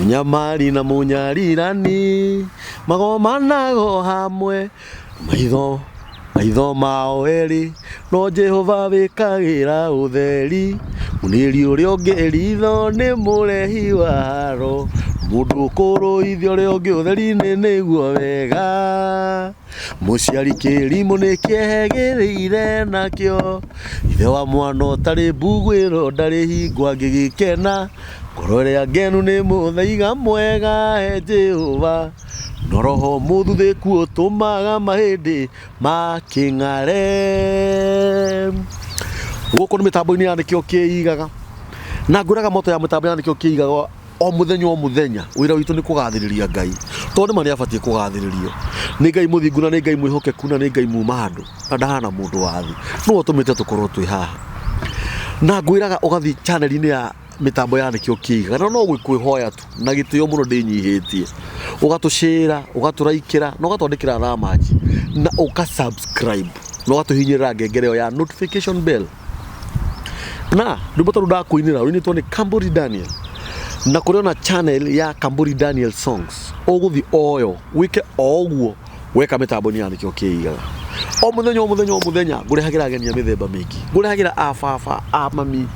Munyamari na munyarirani magomanago hamwe maitho mao eri no Jehova wikagira utheri muniri uria ungi ritho ni murehi waro mundu kuruithio uria ungi utheri-ini niguo wega muciari kirimo ni kiehegiriire nakio ithe wa mwana utari mbugwiro ndari hingwa ngigikena ngoro iria ngenu ni muthaiga mwega he Jehova no roho muthuthiku utumaga mahindi making'are. Guku ni mitambo-ini ya Niucoketie na nguraga moto ya mitambo ya Niucoketie o muthenya wira witu ni kugathiriria Ngai tondu mani abatie kugathiririo ni Ngai muthingu na ni Ngai mwihokeku na ni Ngai muma handu na ndahana mundu wathi no utumite tukorwo twi haha na ngwiraga ugathi channel-ini ya mitambo ya Niucoketie no gwikwihoya tu na gitio muno ndinyihitie ugatushare ugaturaikira no gatwandikira thamaji na ukasubscribe no gatuhinyirira ngengere ya notification bell na nduboto ndakuinira urinitwo ni Kamburi Daniel na kuriona channel ya Kamburi Daniel Songs oguthi oyo wike oguo weka mitambo-ini ya Niucoketie o muthenya ngurehagira ageni mithemba mingi ngurehagira afafa amami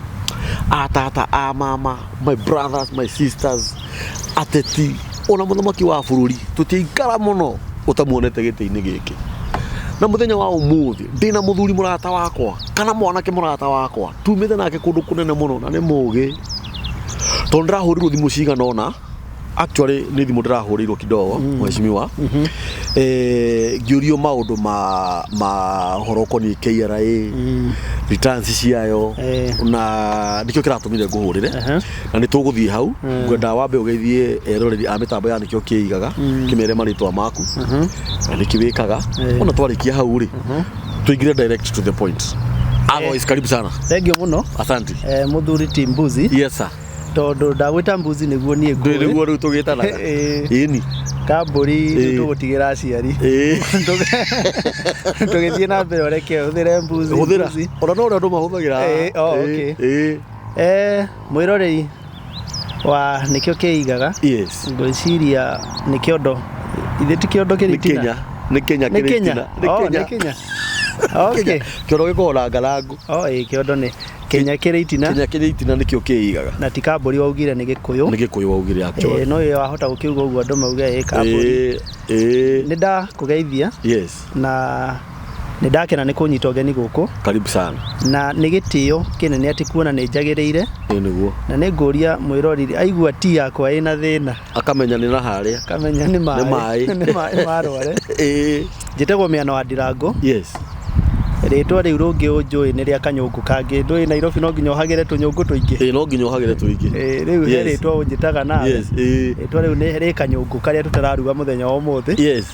atata amama my brothers my sisters ateti ona muthamaki wa bururi tutiikara muno utamuonete giti-ini giki na muthenya wa umuthi ndina muthuri murata wakwa kana mwanake murata wakwa tumite nake kundu kunene muno na ni mugi to ndirahurirwo thimu cigana ona actually ni thimu ndirahurirwo kidogo mheshimiwa ngiurio maundu ma horoko ni KRA returns ciayo na ndikio kiratumire nguhurire na ni tuguthie hau ngwenda wambe ugeithie eroreri a mitambo ya Niucoketie kimere maritwa maku na nikiwikaga ona twarikia hau ri tuingire direct to the point. Alois karibu sana. Thank you muno. Asante. Muthuri Timbuzi. Yes sir. Tondu ndagwita mbuzi niguo nie ngwe niguo riu tugitanaga ini Kamburi tugutigira aciari tugithie na mbere reke uthire mbuzi ona no ria andu mahuthagira okay mwiroreri wa Niucoketie yes ngwiciria ni kiondo ithe ti kiondo kiritina ni Kenya Kenya okay kiondo gikora ngarangu kiondo ni Kenya kiritina Niucoketie na ti Kamburi waugire ni Gikuyu waugire actually no yo wahota gukiuga uguo andu mauge Kamburi nida kugeithia yes na nidakena ni kunyita ugeni guku karibu sana na ni gitio kinene ati kuona ni njagiriire niguo na ni nguria mwiroriri aigua ti yakwa ina thina akamenya ni na haria akamenya ni mai marware njitagwo miano wa Ndirango yes ritwa riu rungi unjui ni ria kanyungu kangi ndui Nairobi no nginya uhagire tunyungu tuingi no nginya uhagire tuingi riu ritwa unjitaga nawe ritwa riu ni ri kanyungu karia tutararuga muthenya wa umuthi yes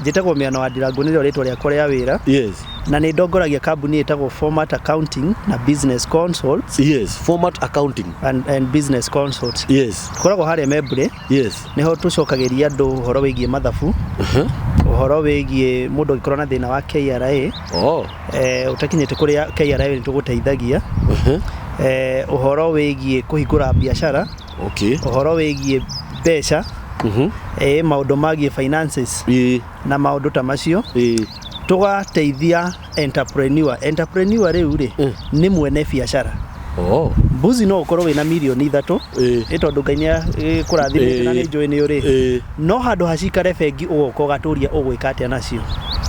njitagwo miano wa Ndirango ni rio ritwa riakwa ria wira yes na ni ndongoragia kambuni itagwo Format Accounting na Business Consults yes Format Accounting and Business Consults yes koragwo haria Membre yes niho tucokagiria andu uhoro wigie mathabu uhoro wigie mundu gikorwo na thina wa KRA utakinyite kuria KRA ni tuguteithagia uhoro wigie kuhingura biashara okay uhoro wigie mbeca maundu magie finances na maundu ta macio tugateithia entrepreneur riu ri ni mwene biashara mbuzi no ukorwo wina milioni 3 itondu Ngai ni kurathimite na ni njui ni uri no handu hacikare bengi ugoka ugaturia ugwika atia nacio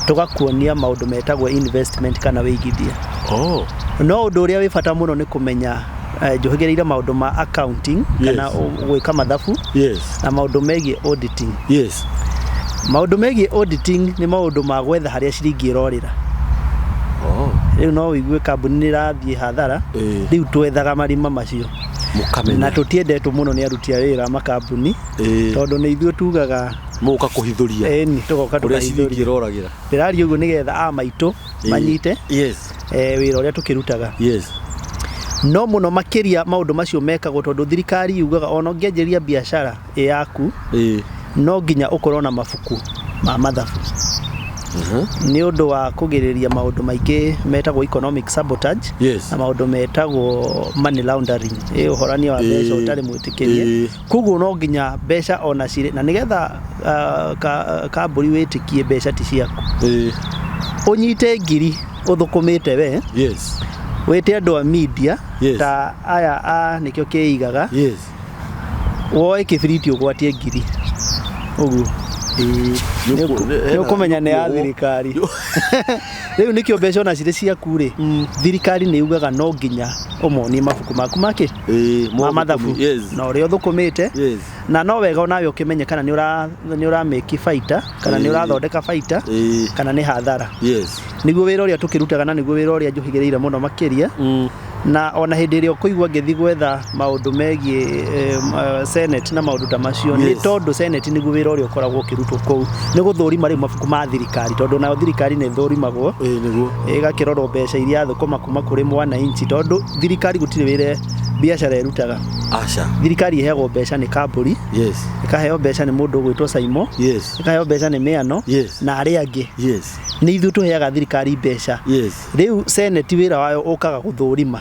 tugakuonia maundu metagwo investment kana wigithia no undu uria wi bata muno ni kumenya njuhigiriire maundu ma accounting kana gwika mathabu yes na maundu megie auditing yes maundu megie auditing ni maundu ma gwetha haria ciringi irorira riu no wigue kambuni ni rathie hathara riu twethaga marima macio na tutiendetwo muno ni aruti a wira makambuni tondu ni ithuĩ tugaga muka kuhithuria ni tugoka tukahithuria roragira ndirario uguo nigetha a maitu manyite yes wira uria tukirutaga yes no muno makiria maundu macio mekagwo tondu thirikari yugaga ona ungianjiria biashara yaku no nginya ukorwo na mabuku ma mathabu nĩ ũndũ wa kũgirĩrĩria maũndũ maingĩ metagwo economic sabotage na maũndũ metagwo money laundering ũhorania wa mbeca ũtarĩ mwĩtĩkĩrie koguo no nginya mbeca ona cirĩ na nĩgetha kambũri wĩtĩkie mbeca ti ciaku ũnyite ngiri ũthũkũmĩte we wĩte andũ a media ta aya nĩkĩo kĩigaga woe kĩbiriti ũgwatie ngiri ũguo nĩ ũkũmenya nĩ ya thirikari rĩu nĩkĩo mbeca ona cirĩ ciaku rĩ thirikari nĩ yugaga no nginya ũmonie mabuku maku make ma mathabu na ũrĩa ũthũkũmĩte na no wega onawe ũkĩmenye kana nĩ ũramĩki baita kana nĩ ũrathondeka baita kana nĩ hathara nĩguo wĩra ũrĩa tũkĩrutaga na nĩguo wĩra ũrĩa njũhĩgĩrĩire mũno makĩria na ona hĩndĩ ĩrĩa ũkũigua ngĩthi gwetha maũndũ megiĩ senate na maũndũ ta macio nĩ tondũ senate nĩguo wĩra ũrĩa ũkoragwo ũkĩrutwo kũu nĩ gũthũrima rĩu mabuku ma thirikari tondũ nayo thirikari nĩ thũrimagwo ĩgakĩrorwo mbeca iria thũkũma kuma kũrĩ mwananchi tondũ thirikari gũtirĩ wĩra biacara ĩrutaga thirikari ĩheagwo mbeca nĩ kambũri ĩkaheo mbeca nĩ mũndũ ũgwĩtwo Saimo ĩkaheo mbeca nĩ Mĩano na arĩa angĩ nĩ ithuĩ tũheaga thirikari mbeca rĩu senate wĩra wayo ũkaga gũthũrima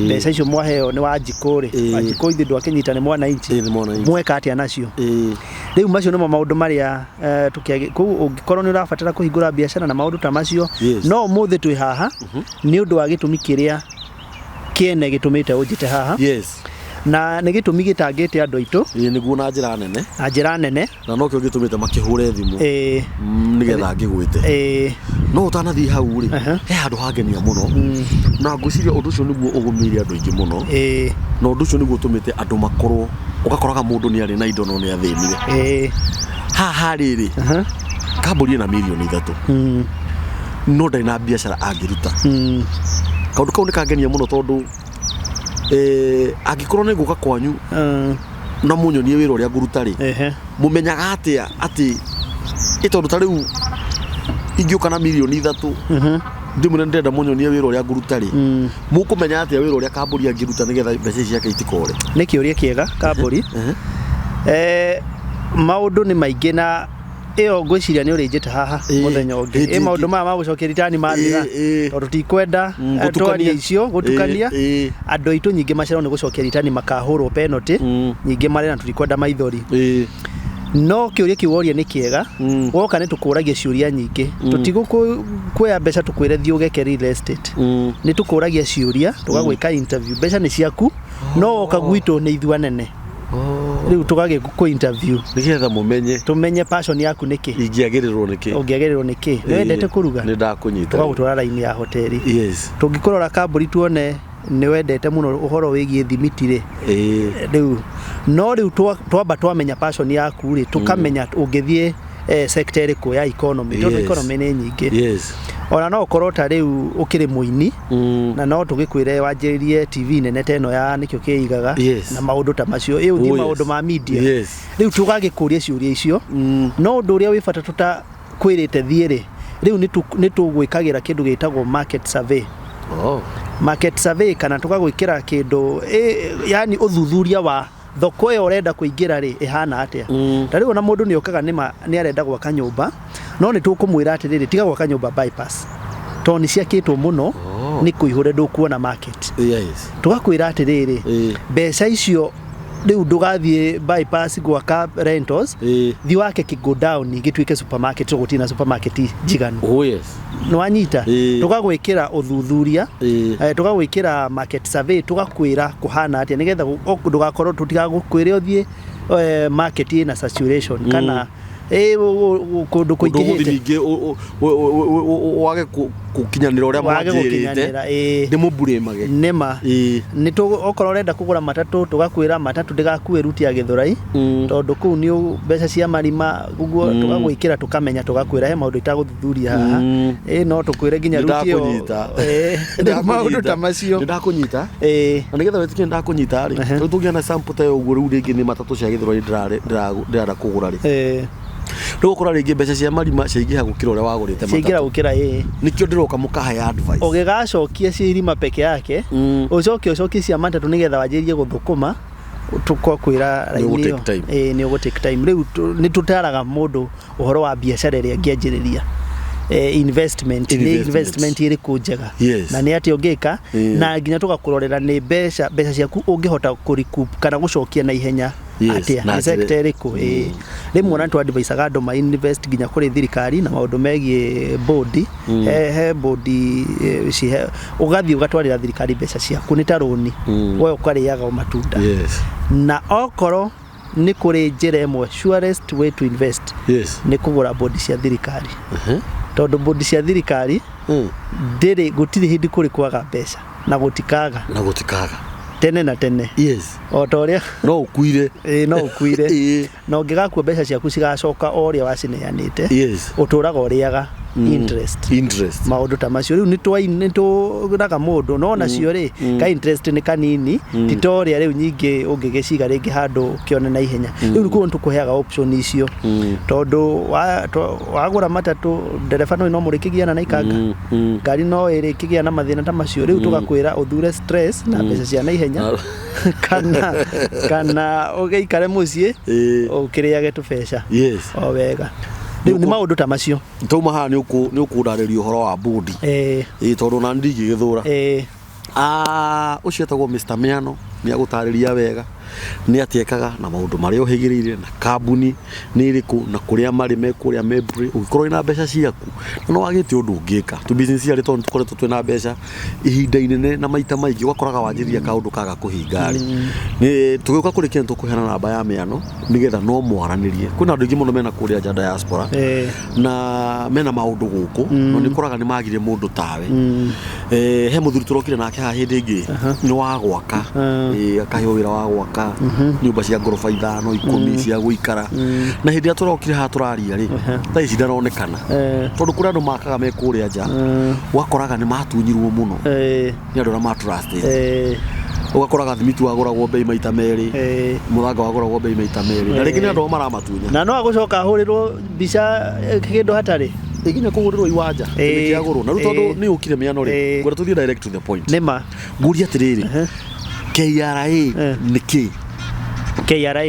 mbeca icio mwaheo nĩ Wanjikũ rĩ Wanjikũ ithuĩ ndwakĩnyita nĩ mwananchi mweka atĩa nacio rĩu macio nĩmo maũndũ marĩa kũu ũngĩkorwo nĩ ũrabatara kũhingũra biacara na maũndũ ta macio no ũmũthĩ twĩ haha nĩ ũndũ wa gĩtũmi kĩrĩa kĩene gĩtũmĩte ũnjĩte haha na nĩ gĩtũmi gĩtangĩte andũ aitũ nĩguo na njĩra nene na no kĩo gĩtũmĩte makĩhũre thimũ nĩgetha ngĩgwĩte no ũtanathiĩ hau rĩ he handũ hangenia mũno na ngwĩciria ũndũ ũcio nĩguo ũgũmĩire andũ aingĩ mũno na ũndũ ũcio nĩguo ũtũmĩte andũ makorwo ũgakoraga mũndũ nĩ arĩ na indo no nĩ athĩnire haha rĩrĩ kambũri ĩna mirioni 3 no ndarĩ na biacara angĩruta kaũndũ kau nĩ kangenia mũno tondũ angĩkorwo nĩ ngũka kwanyu na mũnyonie wĩra ũrĩa ngũruta rĩ mũmenyaga atĩa atĩ tondũ ta rĩu ingĩũka na mirioni 3 ndĩmwĩre ndĩrenda mũnyonie wĩra ũrĩa ngũruta rĩ mũkũmenya atĩa wĩra ũrĩa kambũri angĩruta nĩgetha mbeca ciake itikore nĩ kĩũria kĩega kambũri maũndũ nĩ maingĩ na ĩyo ngwĩciria nĩ ũrĩnjĩte haha mũthenya ũngĩ maũndũ maya ma gũcokia ritani mathira tondũ tikwenda twaria icio gũtukania andũ aitũ nyingĩ macerwo nĩ gũcokia ritani makahũrwo penalty nyingĩ marĩ na tutikwenda maithori no kĩũria kĩu woria nĩ kĩega woka nĩ tũkũragia ciũria nyingĩ tũtigũkuoya mbeca tũkwĩre thiĩ ũgeke real estate nĩ tũkũragia ciũria tũgagwĩka interview mbeca nĩ ciaku no woka gwitũ nĩ ithuĩ anene rĩu tũgagĩkũ interview nĩgetha tumenye passion yaku nĩkĩ ũngĩagĩrĩrwo nĩkĩ nĩ wendete kũruga nĩ ndakũnyita tũgagũtwara raini ya hoteli tũngĩkũrora kambũri tuone nĩ wendete mũno ũhoro wĩgiĩ thimiti rĩ rĩu no rĩu twamba twamenya passion yaku rĩ tũkamenya ũngĩthiĩ sector ĩrĩkũ ya economy tondũ economy nĩ nyingĩ ona no ũkorwo ta rĩu ũkĩrĩ mũini na no tũgĩkwĩre wanjĩrĩrie TV nene teno ya nĩkĩo kĩigaga na maũndũ ta macio nĩ maũndũ ma media rĩu tũgagĩkũria ciũria icio no ũndũ ũrĩa wĩ bata tũtakwĩrĩte thiĩ rĩ rĩu nĩ tũgwĩkagĩra kĩndũ gĩtagwo market survey kana tũgagwĩkĩra kĩndũ yani ũthuthuria wa thoko ĩyo ũrenda kũingĩra rĩ ĩhana atĩa ta rĩu ona mũndũ nĩ okaga nĩ arenda gwaka nyũmba no nĩ tũkũmwĩra atĩrĩrĩ tiga gwaka nyũmba bypass tondũ nĩ ciakĩtwo mũno nĩ kũihũre ndũkuona market tũgakwĩra atĩrĩrĩ mbeca icio rĩu ndũgathiĩ bypass gwaka rentals thi wake kĩgo down gĩtuĩke supermarket tũgũthiĩ na supermarket njiganu nĩ wanyita tũgagwĩkĩra ũthuthuria tũgagwĩkĩra market survey tũgakwĩra kũhana atĩa nĩgetha ndũgakorwo tũtigagũkwĩre ũthiĩ market ĩna saturation kana kũndũ kũingĩhĩte wage gũkinyanĩra ũrĩa mwanjĩrĩte ndĩmũmburĩmage nĩma okorwo ũrenda kũgũra matatũ tũgakwĩra matatũ ndĩgakue ruti ya Gĩthũrai tondũ kũu nĩ mbeca cia marima ũguo tũgagwĩkĩra tũkamenya tũgakwĩra he maũndũ itagũthuthuria haha no tũkwĩre nginya ruti ĩyo maũndũ ta macio ndakũnyita na nĩgetha wĩtĩkie ndakũnyita rĩ tũgĩa na sample ta ũguo rĩu rĩngĩ nĩ matatũ cia Gĩthũrai ndĩrenda kũgũra rĩ ndũgũkora rĩngĩ mbeca cia marima ciaingĩha gũkĩra ũrĩa wagũrĩte matatũ ciaingĩra gũkĩra nĩkĩo ndĩroka mũkahe advice ũgĩgacokia cia irima peke yake ũcokie cia matatũ nĩgetha wanjĩrie gũthũkũma tũkwĩra raini ĩyo nĩ ũgũ take time rĩu nĩ tũtaraga mũndũ ũhoro wa biacara ĩrĩa angĩanjĩrĩria investment iri kunjega na ni ati ungika na nginya tugakurorera ni mbeca ciaku ungihota kurecoup kana gucokia na ihenya atia na sector iriku rimwe na tu advise gado ma invest nginya kuri thirikari na maundu megie board he board ugathi ugatwarira thirikari mbeca ciaku ni taroni we ukariaga matunda na okoro ni kuri njira imwe surest way to invest ni kugura bodi cia thirikari tondu bodi cia thirikari ndiri gutiri hindi kuri kwaga mbeca na gutikaga tene na tene o toria no ukuire no ukuire no ngigakua mbeca ciaku cigacoka oria wacineanite uturaga oriaga interest maundu ta macio riu ni turaga mundu no nacio ri ka interest ni kanini titoria riu nyingi ungigiciga ringi handu kione na ihenya riu kuo tukuheaga option icio tondu wagura matatu ndereba no murikigiana na ikanga ngari no irikigiana mathina ta macio riu tugakwira uthure stress na mbeca cia na ihenya kana ugeikare mucie ukiriage tubeca o wega ni maundu ta macio tuma ha ni ukundariria uhoro wa bodi tondu na ndigi githura ucio etagwo Mr Miano ni agutariria wega ni atiekaga na maundu mari uhigirire na kambuni ni iriku na kuria mari me kuria mebre ugikorwo ina mbeca ciaku no wagite undu ungika tu business yari tondu tukoretwo twina mbeca ihinda inene na maita maingi ugakoraga wanjiria kaundu kaga kuhingari ni tugiuka kuri kintu kuhena namba ya Miano nigetha no mwaranirie kuna andu ingi muno mena kuria ja diaspora na mena maundu guku no nikoraga ni magire mundu tawe he muthuri turokire nake ha hindi ingi ni wa gwaka akahiyo wira wa gwaka nyumba cia ngorofa 5 10 cia guikara na hindi ya turokire ha turaria ri ta ici ndaronekana tondu kuri andu makaga me kuria ja wakoraga ni matunyirwo muno ni andu na matrust ugakoraga thimiti waguragwo bei maita meri muthanga waguragwo bei maita meri na ringi ni andu maramatunya na no agucoka hurirwo bica kindu hatari iginya kugurirwo iwanja kinya guru na rutondo ni ukire Miano ri ngora tuthie direct to the point nima nguria atiriri KRA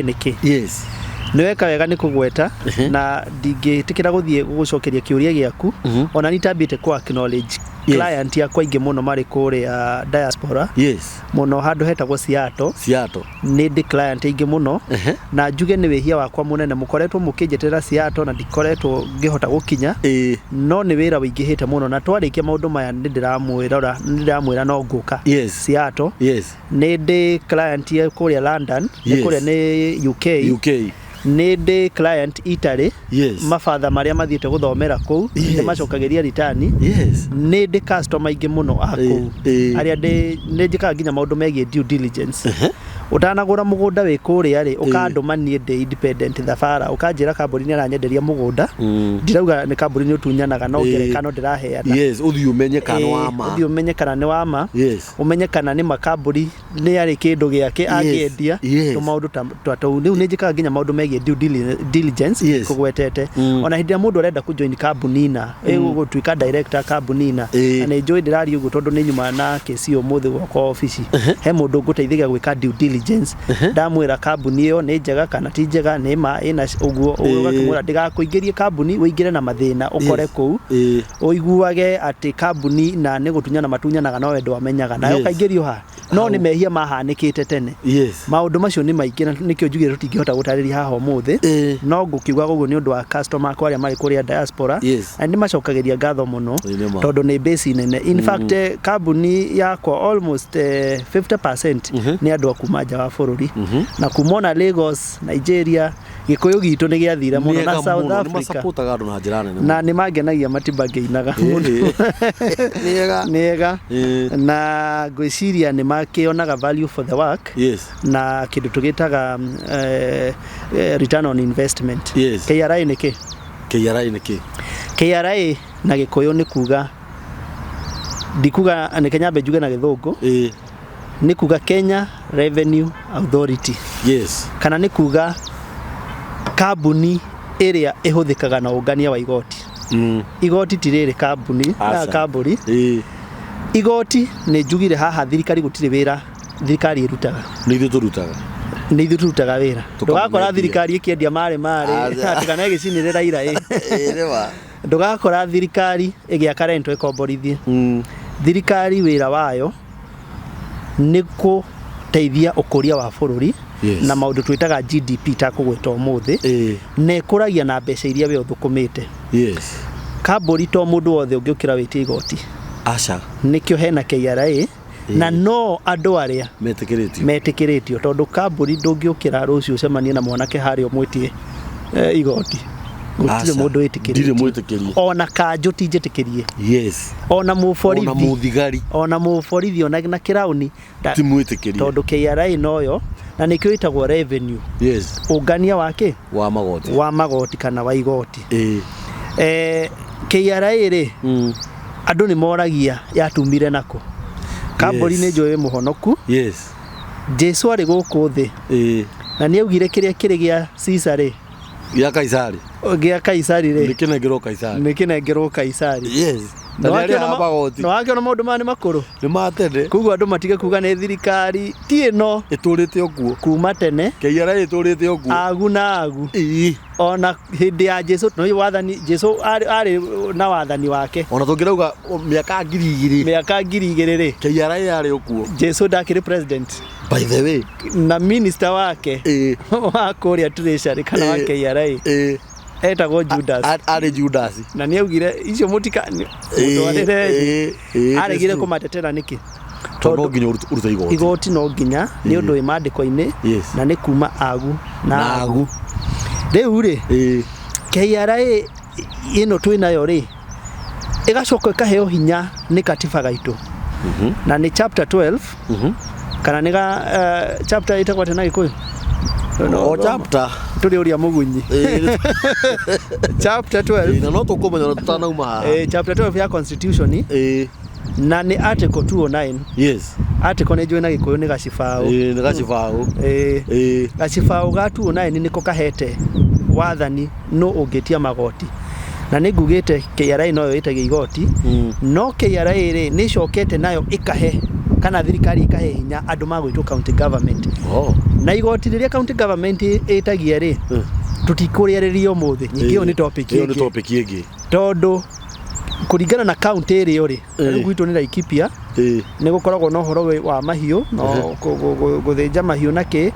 niki yes niweka wega ni kugweta na ndingitikira guthie gucokeria kiuria giaku ona nitambite kwa acknowledge client yakwa ingi muno mari kuri diaspora muno handu hetagwo Ciaku ni ndi client ingi muno na njuge ni wihia wakwa munene mukoretwo mukinjetera Ciaku na ndikoretwo ngihota gukinya no ni wira wingihite muno na twarikia maundu maya ndiramwira no nguka Ciaku ni ndi client ya kuri London ni kuri ni UK ni ndi client Italy mafatha maria mathiete guthomera ku ni macokageria return ni ndi customer ingi muno aku aria ni njikaga nginya maundu megie due diligence utanagura mugunda wi kuria ri ukanduma nie ndi independent thafara ukanjira kambuni ni aranyenderia mugunda ndirauga ni kambuni ni utunyanaga no ngerekano ndiraheana uthio umenye kana ni wama umenye kana ni makambuni ni ari kindu giake angiendia no maundu twatau riu ni njikaga nginya maundu megie due diligence kugwetete ona hindi mundu arenda ku join kambuni na gutwika director kambuni na na enjoy dirari ugu tondu ni nyuma na kesi umuthi kwa office he mundu nguteithiga gwika due diligence ndamwira kambuni iyo ni njega kana ti njega ni ma ina uguo ugakimura ndigakuingirie kambuni uingire na mathina ukore ku uiguage ati kambuni na ni gutunyana matunyanaga no wendo amenyaga nayo kaingirio ha no ni mehia mahanikite tene maundu macio ni maingi nikio njugire rutingihota gutariria haha umuthi no ngukiuga gugu ni undu wa customer kwa aria mari kuria diaspora and macokageria ngatho muno tondu ni base nene in fact kambuni yakwa almost 50% ni andu akuma nja wa bururi na kumona Lagos Nigeria gikuyu gitu ni giathira muno na South Africa na ni mangenagia matibangeinaga niega na gwiciria ni makionaga value for the work na kindu tugitaga return on investment KRA niki KRA na gikuyu ni kuga ndikuga ni Kenya bejuge na githungu ni kuga Kenya Revenue Authority kana ni kuga kambuni area ihuthikaga na ungania wa igoti igoti tiriri kambuni na kambuni igoti ni njugire haha thirikari gutire wira thirikari irutaga ni turutaga wira ndugakora thirikari ikiendia mare atikana gicinirira ira ndugakora thirikari igiaka rento ikomborithie thirikari wira wayo niko teithia ukuria wa bururi na maundu twitaga GDP ta kugweta umuthi na ikuragia na mbeca iria we uthukumite kamburi to mundu wothe ungiukira witie igoti aca nikio hena KRA na no andu aria metikiritio tondu kamburi ndungiukira rucio cemanie na mwanake hari omwitie igoti gutire mundu itikirie ona kanjo tinjetikirie ona muborithi ona na kirauni timwitikirie tondu KRA noyo na nikio itagwo revenue ungania wake wa magoti kana wa igoti KRA ri andu ni moragia yatumire nako kamburi ni njoe muhonoku Jesu ari guku thi na ni augire kiria kiri gia Caesar ri gia Kaisari ri nikinengerwo Kaisari no akiona maundu mani makuru ni matene kugu andu matige kuga ni thirikari ti ino iturite okuo kuma tene KRA iturite okuo agu ona hindi ya Jesu no wathani Jesu ari na wathani wake ona tungirauga miaka 2000 ri KRA ari okuo Jesu ndakiri president by the way na minister wake wa kuria treasury kana wa KRA etagwo Judas ari Judas na ni augire icio mutika mutwarire aregire kumatetera niki tondu nginya uruta igoti no nginya ni undu imandiko-ini na ni kuma agu na agu riu ri KRA ino twinayo ri igacoka ikaheo hinya ni katiba gaitu na ni chapter 12 kana niga chapter itagwo tena Gikuyu chapter tuli uria mugunyi chapter 12 na no tukumenya na tutanauma chapter 12 ya constitution na ni article 209 article ne joina Gikuyu ni gacibao gacibao ga 209 niko kahete wathani no ungetia magoti na ni ngugite KRA no itagia igoti no KRA ri ni cokete nayo ikahe kana thirikari ikahe hinya andu magwitwo county government na igoti riria county government itagia ri tutikuriariria umuthi nyingio ni topic ingi tondu kuringana na county iri ri gwitwo ni Laikipia ni gukoragwo no horo wa mahiu no guthinja mahiu naki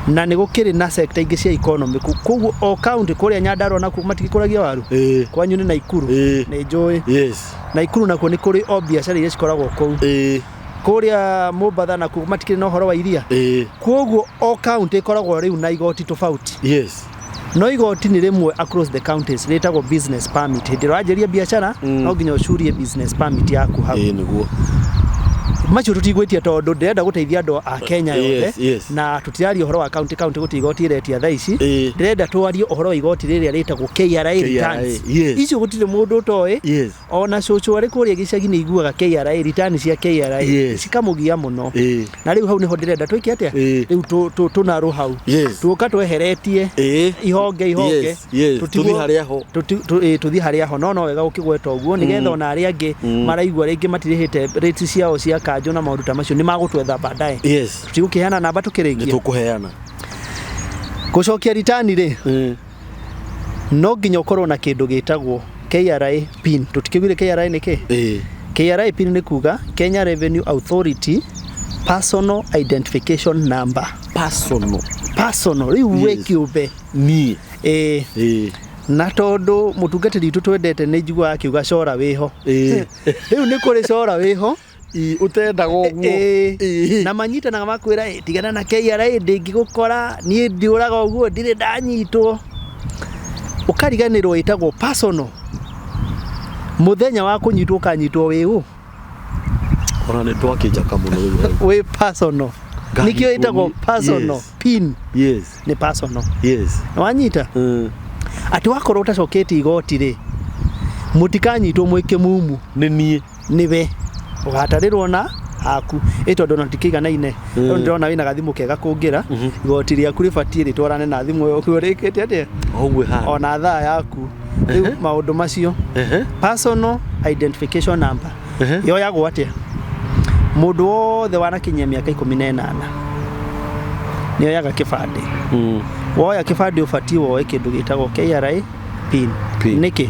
na ni gukiri na sector ingi cia economy kugu o county kuria Nyandarua naku matikikuragia waru kwanyu ni Naikuru ni njoi Naikuru naku ni kuri o biashara iria cikoragwo kou kuria Mombatha naku matikiri no horo wa iria kugu o county ikoragwo riu na igoti tofauti no igoti ni rimwe across the counties retagwo business permit hindi rajeria biashara no nginya ucurie business permit yaku hau niguo macio tutigwetia tondu ndirenda guteithia andu a Kenya yothe na tutiraria uhoro wa county guti igoti iretia thaa ici ndirenda twarie uhoro wa igoti riria ritagwo KRA returns icio gutire mundu toi ona cucu ari kuria gicagi ni iguaga KRA returns cia KRA cikamugia muno na riu hau niho ndirenda twike atia riu tunaru hau tuka tweheretie ihonge tuthi haria ho no wega ukigweta uguo nigetha ona ari angi maraigua ringi matirihite rates ciao cia kanjo na maundu ta macio ni magutwetha baadaye tigukiheana namba tukiringia tukuheana gucokia return ri no nginya ukorwo na kindu gitagwo KRA pin tutikigwire KRA niki KRA pin ni kuga Kenya Revenue Authority personal identification number personal riu wekiube ni na tondu mutungatiri itu twendete ni njigua akiuga cora wiho riu ni kuri cora wiho utendaga uguo na manyita na makwira tigana na KRA ndingigukora ni ndiuraga uguo ndire ndanyitwo ukariganirwo itagwo personal muthenya wa kunyitwo kanyitwo wiu ona ni twakijaka muno we personal nikio itagwo personal pin ni personal wanyita ati wakorwo utacokete igoti ri mutikanyitwo mwike mumu niwe ugatarirwo na haku itondo na tikiganaine ndona wina gathimu kega kungira igoti riaku ribatie ritwarane na thimu yo kurikite atia ogwe ha ona thaa yaku riu maundu macio personal identification number yo yago atia mundu wothe wanakinyia miaka 18 niyo yaga kibande woya kibande ubatie woe kindu gitagwo KRA pin niki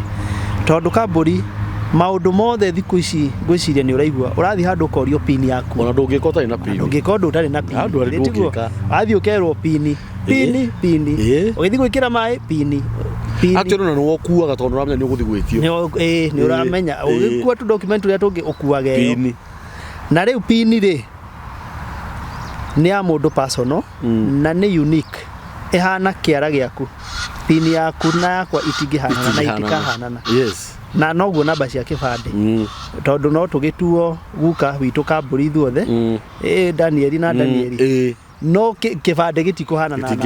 tondu kamburi maundu mothe thiku ici ngwiciria ni uraigua urathi handu korio pin yaku ona ndungika utari na pin ndungika undu utari na pin handu ari ndungika athi ukerwo pin ugithi gwikira mai pin actually no wokuaga tondu uramenya ni uguthi gwitio ni uramenya ugikua tu document uria tungi ukuaga pin na riu pin ri ni ya mundu personal na ni unique ihana kiara giaku pin yaku na yakwa itingihana na itikahanana yes na noguo namba cia kibande tondu no tugituo guka witu kamburi ithuothe Daniel na Daniel no kibande gitikuhanana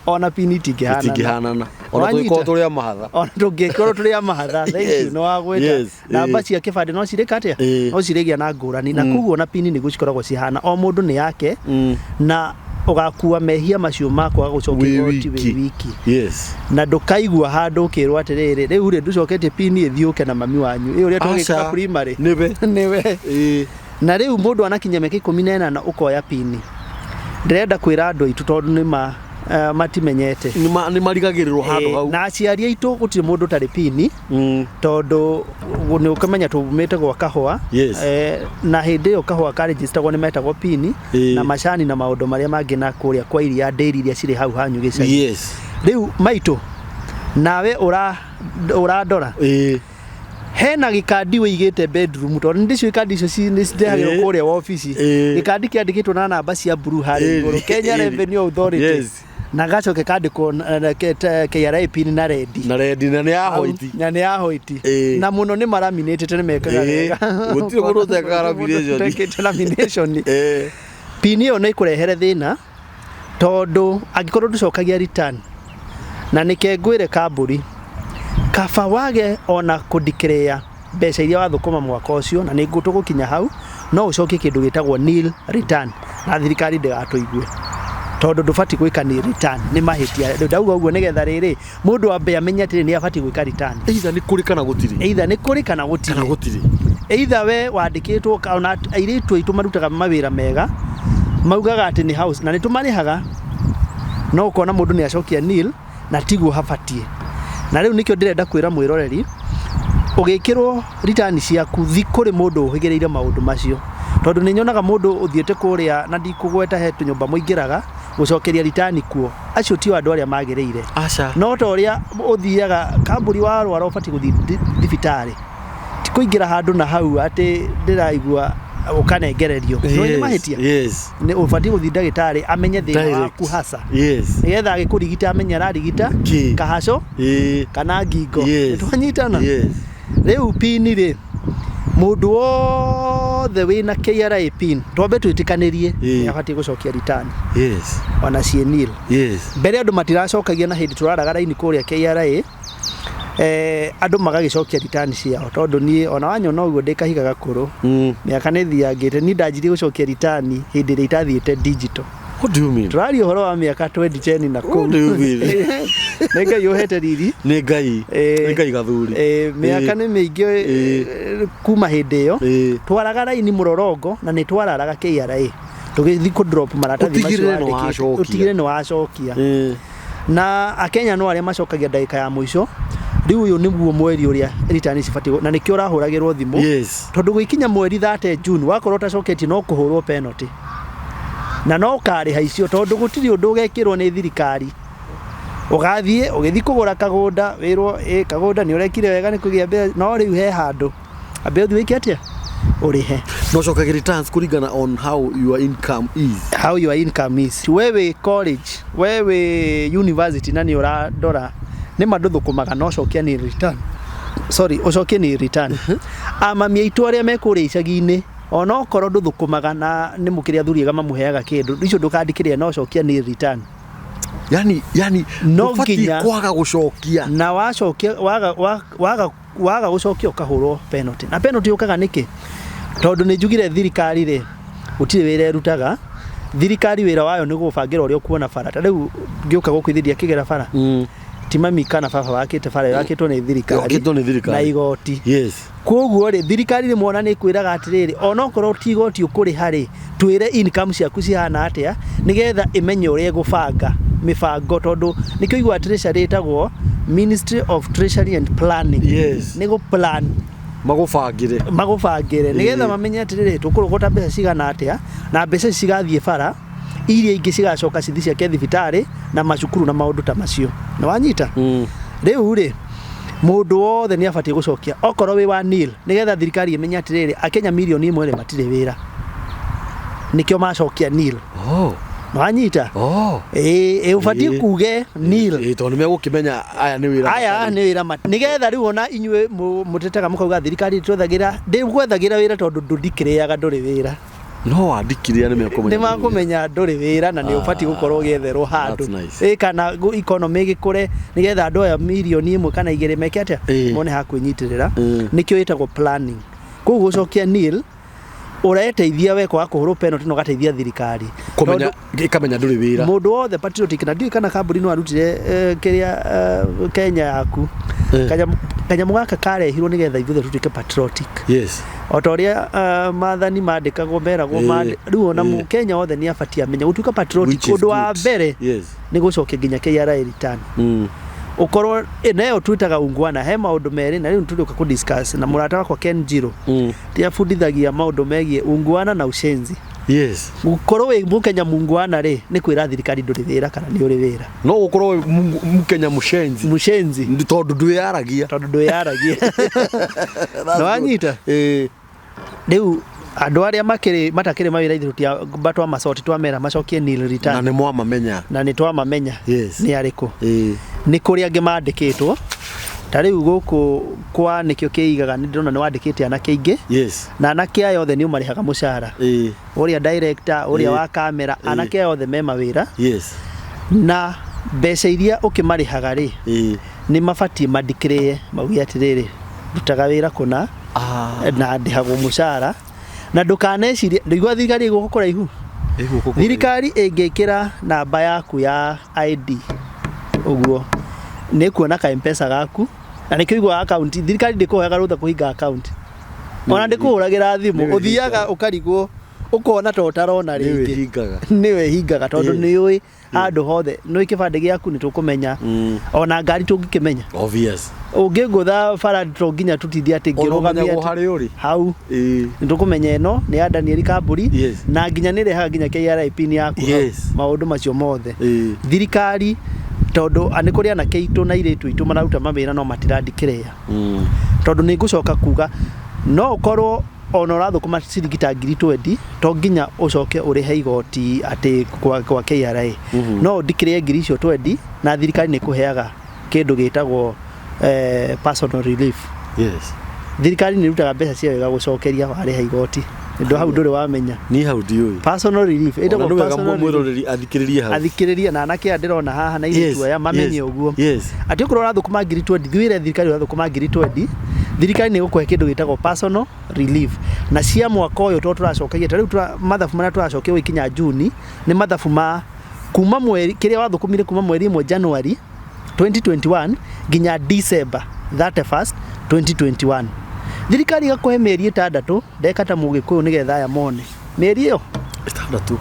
ona pin itingihana ona tugiko turia mahatha ona tugiko turia mahatha thank you no agweta namba cia kibande no cirika atia no cirigia na ngurani na kuguo na pin ni gucikoragwo cihana o mundu ni yake na ugakua mehia macio makwa gucokia wiki yes na ndukaigua handu ukirwa atiriri riu ri nducoketie pin ithiuke na mami wanyu uria tugika primary niwe na riu mundu anakinya meke 18 na ukoya pin ndirenda kwira andu itu tondu ni matimenyete ni marigagirirwo handu hau na aciari aitu gutire mundu tari pin tondu ni ukamenya tumite gwa kahwa na hindi yo kahwa ka registerwo ni metagwo pin na macani na maundu maria mangi na kuria kwa iria dairy iria ciri hau hanyu gicagi yes riu maitu nawe uradora hena gikadi wigite bedroom tondu ndicio ikadi icio ni cindehagirwo kuria wa office gikadi kiandikitwo na namba cia blue hari iguru Kenya Revenue Authority na gacoke kandikwo KRA pin na red na ni ya white na muno ni maraminate ni mekaga wega gutire mundu utekaga lamination pin yo ni kurehere thina tondu angikorwo nducokagia return na nikengwire kamburi kaba wage ona kudiclare mbeca iria wathukuma mwaka ucio na ningutugukinya hau no ucokie kindu gitagwo nil return na thirikari ndigatuigue tondu ndubati gwika ni return ni mahitia ndauga uguo nigetha riri mundu ambe amenya atiri ni abati gwika return either ni kuri kana gutiri either we wandikitwo kana airitu itu marutaga mawira mega maugaga ati ni house na nitumarihaga no ukona mundu ni acokia nil na tiguo habatie na riu nikio ndirenda kwira mwiroreri ugikirwo return ciaku thikuri mundu uhigereire maundu macio tondu ni nyonaga mundu uthiete kuria na ndikugweta he tunyumba muingiraga gucokeria return kuo acio ti andu aria magireire no toria uthiaga kamburi wa rwara ubati guthi thibitari ti kuingira handu na hau ati ndiraigua ukanengererio no ni mahitia ni ubati guthi ndagitari amenye thina waku hasa nigetha agikurigita amenye ararigita kahaco kana ngingo twanyitana riu pin ri mundu wothe wina KRA pin twambe twitikanirie ni abati gucokia return ona cienil mbere andu matiracokagia na hindi turaraga raini kuria KRA andu magagicokia return ciao tondu ni ona wanyona uguo ndikahigaga kuru miaka ni thiangite ni ndanjiri gucokia return hindi ri itathiite digital. What do you mean? Turari uhoro wa miaka 2010 na What do you mean? Nega yohete riri ni ngai gathuri miaka ni mingi kuma hindi yo twaraga raini murorongo na ni twararaga KRA tugithi ku drop maratathi macio utigire no wacokia na akenya no aria macokagia ndagika ya muico riu uyu niguo mweri uria return cibati na nikio rahuragirwo thimu tondu gwikinya mweri 30 June wakorwo tacoketie no kuhurwo penalty na no kari haicio tondu gutiri undu ugekirwo ni thirikari ugathie ugithi kugura kagunda wirwo kagunda ni urekire wega ni kugia mbere no riu he handu ambe uthi wiki atia urihe no cokagia returns kuringana on how your income is wewe college wewe university nani uradora ni manduthu kumaga no cokia ni return ucokie ni return ama miaitu aria mekuria icagi-ini ona okoro nduthukumaga na ni mukiria thuriga mamuheaga kindu icio ndukandikiria no cokia ni return yani no nginya kwaga gucokia na wacokia waga gucokia ukahurwo penalty na penalty ukaga niki tondu ni njugire thirikari ri utire wira erutaga thirikari wira wayo ni gubangira uria kuona bara riu ngiuka gukwithiria kigera bara timami kana baba wakite bara yakitwo ni thirikari na igoti koguo ri thirikari ri muona ni kwiraga atiriri ona okorwo ti igoti ukuri hari twire income ciaku cihana atia nigetha imenye uria gubanga mibango tondu nikio igwa treasury itagwo Ministry of Treasury and Planning. Yes. Nego plan magufangire nigetha mamenye atiriri tukurugota mbeca cigana atia na mbeca cigathie bara iria ingi cigacoka cithi cia thibitari na macukuru na maundu ta macio na wanyita riu ri mundu wothe ni abatie gucokia okorwo wi wa nil nigetha thirikari imenye atiriri akenya milioni 1 matire wira nikio macokia nil Wanyita ubatie kuge nil tondu megukimenya aya ni wira nigetha riu ona inyue mutetaga mukauga thirikari twethagira ndigwethagira wira tondu ndikiriaga nduri wira no andikiria ni makumenya nduri wira na ni ubatie gukorwo getherwo handu kana economy gikure nigetha andu aya milioni 1 kana 2 meke atia mone ha kwinyitirira nikio itagwo planning koguo gucokia nil ureteithia we kwa kuhuru penalty no gateithia thirikari kumenya ikamenya nduri wira mundu wothe patriotic na ndui kana kambuni no arutire kiria Kenya yaku kanya mugaka karehirwo nigetha ithuothe tutike patriotic yes otoria mathani mandikagwo meragwo riu ona mu Kenya wothe ni abatia menya gutuika patriotic undu wa mbere ni gucokia nginya KRA return ukorwo nayo twitaga ungwana he maundu meri na riu tuliuka ku discuss na murata wakwa Ken Jiro tia fundithagia maundu megie ungwana na ushenzi yes ukorwo we mukenya mungwana ri ni kwira thirikari nduri wira kana ni uri wira no ukorwo mukenya mushenzi tondu nduyaragia no anyita riu andu aria matakiri mawira ithutia batwa macoti twamera macokie nil return na ni mwamamenya na ni twamamenya yes ni ariku ni kuri ange mandikitwo tariu guku kwa nikio kiigaga ni ndona ni wandikite anake ingi yes na anake ayo othe ni umarihaga mushara uria director uria wa kamera anake ayo othe me mawira yes na mbeca iria ukimarihaga ri ni mabatie madikire maugia atiriri rutaga wira kuna na ndihagwo mushara na ndukaneciria ndigwa thirikari igukora ihu thirikari ingikira namba yaku ya ID uguo ni kuona ka M-Pesa gaku na ni kĩigua account thirikari ndikuheaga rutha kuhinga account ona ndikuhuragira thimu uthiaga ukarigwo ukona to utarona ringi niwe hingaga tondu ni ui handu hothe no ikibande giaku ni tukumenya ona ngari tungikimenya obvious ungigutha bara tunginya tutithia ati ngirugamia hau ni tukumenya eno ni ya Daniel Kaburi na nginya ni rehaga nginya KRA pin yaku maundu macio mothe thirikari tondu anikuri ana keitu na iretu itu mararuta mawira no matirandikira tondu ni ngucoka kuga no ukorwo ona urathukuma cirigita 20 to nginya ucoke urihe igoti ati kwa KRA no ndikire ngiri icio 20 na thirikari ni kuheaga kindu gitagwo personal relief thirikari ni rutaga mbeca cia wega gucokeria warehe igoti ndo hau nduri wamenya ni hau ndiui personal relief ndo personal mwiroreri athikiriria na anake ndirona haha na iritu aya mamenye uguo ati ukoro urathukuma ngiri 20 thiwire thirikari urathukuma ngiri 20 thirikari ni gukuhe kindu gitagwo personal relief na cia mwaka uyu to turacokagia tariu mathabu mara turacokia wikinya Juni ni mathabu ma kuma mweri kiria wathukumire kuma mweri 1 January 2021 nginya December 31st 2021 thirikari gakuhe mieri 6 ndekata mugikuyu nigetha aya mone mieri iyo 6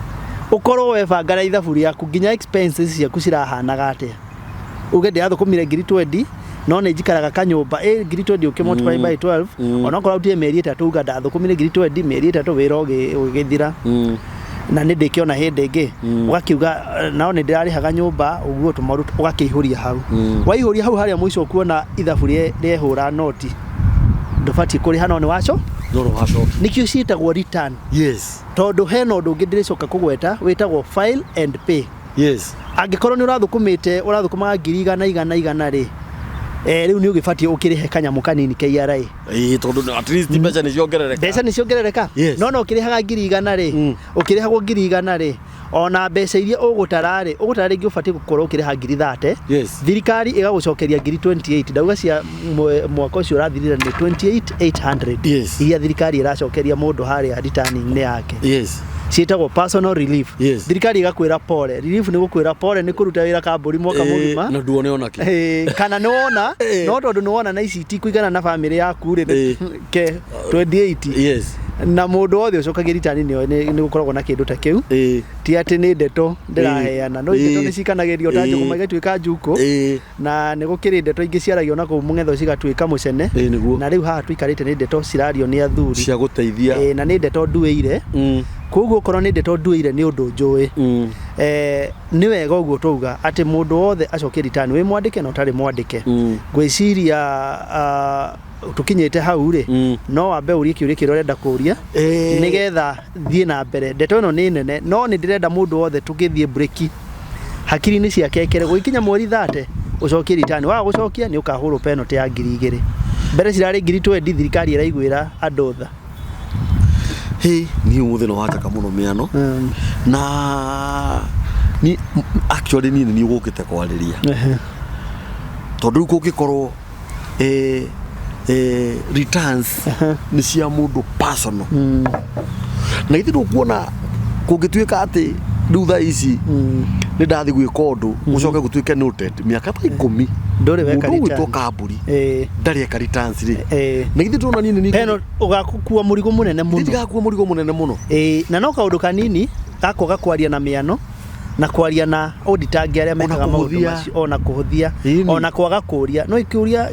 ukorwo webangara ithabu riaku nginya expenses ciaku cirahanaga atia uge ndi athukumire ngiri 20 no ne njikaraga kanyumba ngiri 20 ukimultiply by 12 ona korwo utie mieri 3 uga ndathukumire ngiri 20 mieri 3 wira ugithira na ni ndikiona hindi ingi ugakiuga nao ni ndirarihaga nyumba uguo tumaruta ugakihuria hau waihuria hau haria muico kuona ithabu rihura noti ndubati kuri hano ni wacho nikio ciitagwo return tondu hena undu ungi ndiricoka kugweta witagwo file and pay angikorwo ni urathukuma ngiri 100 ri riu ni ugibatie ukirihe kanyamu kanini KRA tondu at least mbeca ni ciongerereka no ukirihaga ngiri 100 ri ukirihagwo ngiri 100 ri ona mbeca iria ugutarari ngi ubatie gukorwo ukiriha ngiri 30 thirikari igagucokeria ngiri 28 ndauga cia mwaka ucio urathirira ni 28800 iria thirikari iracokeria mundu haria returning ni yake ciitagwo personal relief thirikari igakwira pole relief ni gukwira pole ni kuruta wira kamburi mwaka mugima na nduone ona ki kana ni wona no tondu ni wona na ICT kuigana na family yaku ri ke 28 na mundu wothe ucokagia return ni gukoragwo na kindu ta kiu ti ati ni ndeto ndiraheana no ndeto ni cikanagirio ta njuku maigatuika njuku na ni gukiri ndeto ingi ciaragio na ku mungetho cigatuika mucene na riu haha tuikarite ni ndeto cirario ni athuri cia guteithia na ni ndeto nduire koguo korwo ni ndeto nduire ni undu njui ni wega uguo tuga ati mundu wothe acokie return wi mwandike no tari mwandike gwiciria tukinyete hau ri no wambe urie kiuria kiro renda kuria nigetha thie na mbere ndeto ino ni nene no ni ndirenda mundu wothe tugithie break hakiri ni ciake kere guikinya mweri 30 ucokie return wa gucokia ni ukahurwo penalty ya 2,000 mbere cirari 20 thirikari iraiguira andu tha ni umuthi no wataka muno miano na ni actually ni ugukite kwariria tondu kugikorwo returns ni cia mundu personal na ithu kuona kungituika ati thutha ici ni ndathi gwika undu mucoke gutuike noted miaka ta 10 ndore weka return to kaburi ndari eka returns ri na ithu tuna nini peno ugakukua murigo munene muno ndigakua murigo munene muno na no kaundu kanini gako gakwaria na miano na kwaria na auditor aria mekaga maundu macio ona kuhuthia ona kwaga kuria no ikiuria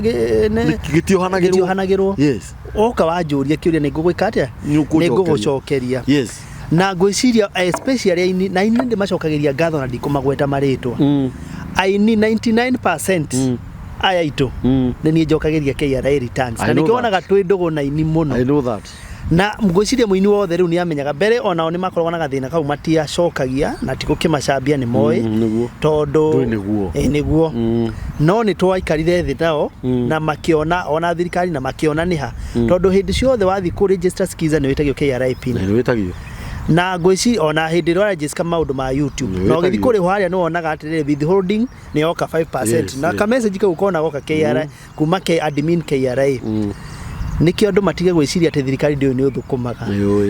gitiohanagirwo yes oka wanjuria kiuria ni ngugwika atia ni ngugucokeria yes na ngwiciria especially aini na ini ndi macokagiria ngatho na ndikumagweta maritwa aini 99% aya itu ni ni njokagiria KRA returns na nikionaga twi ndugu na ini muno I know that na ngwiciria muini wothe riu ni amenyaga mbere ona oni makorwo na gathina kau matia cokagia na tikukimacambia ni moy tondu niguo no ni twaikarire thi nao na makiona ona thirikari na makiona niha tondu hindi ciothe wathi ku register skiza ni witagio KRA pin ni witagio na ngwici ona hindi ro register maundu ma YouTube no githi kuri haria no onaga atirire withholding ni oka 5% na ka message ka ukona goka KRA kuma ke admin KRA nikio andu matige gwiciria ati thirikari ndio ni uthukumaga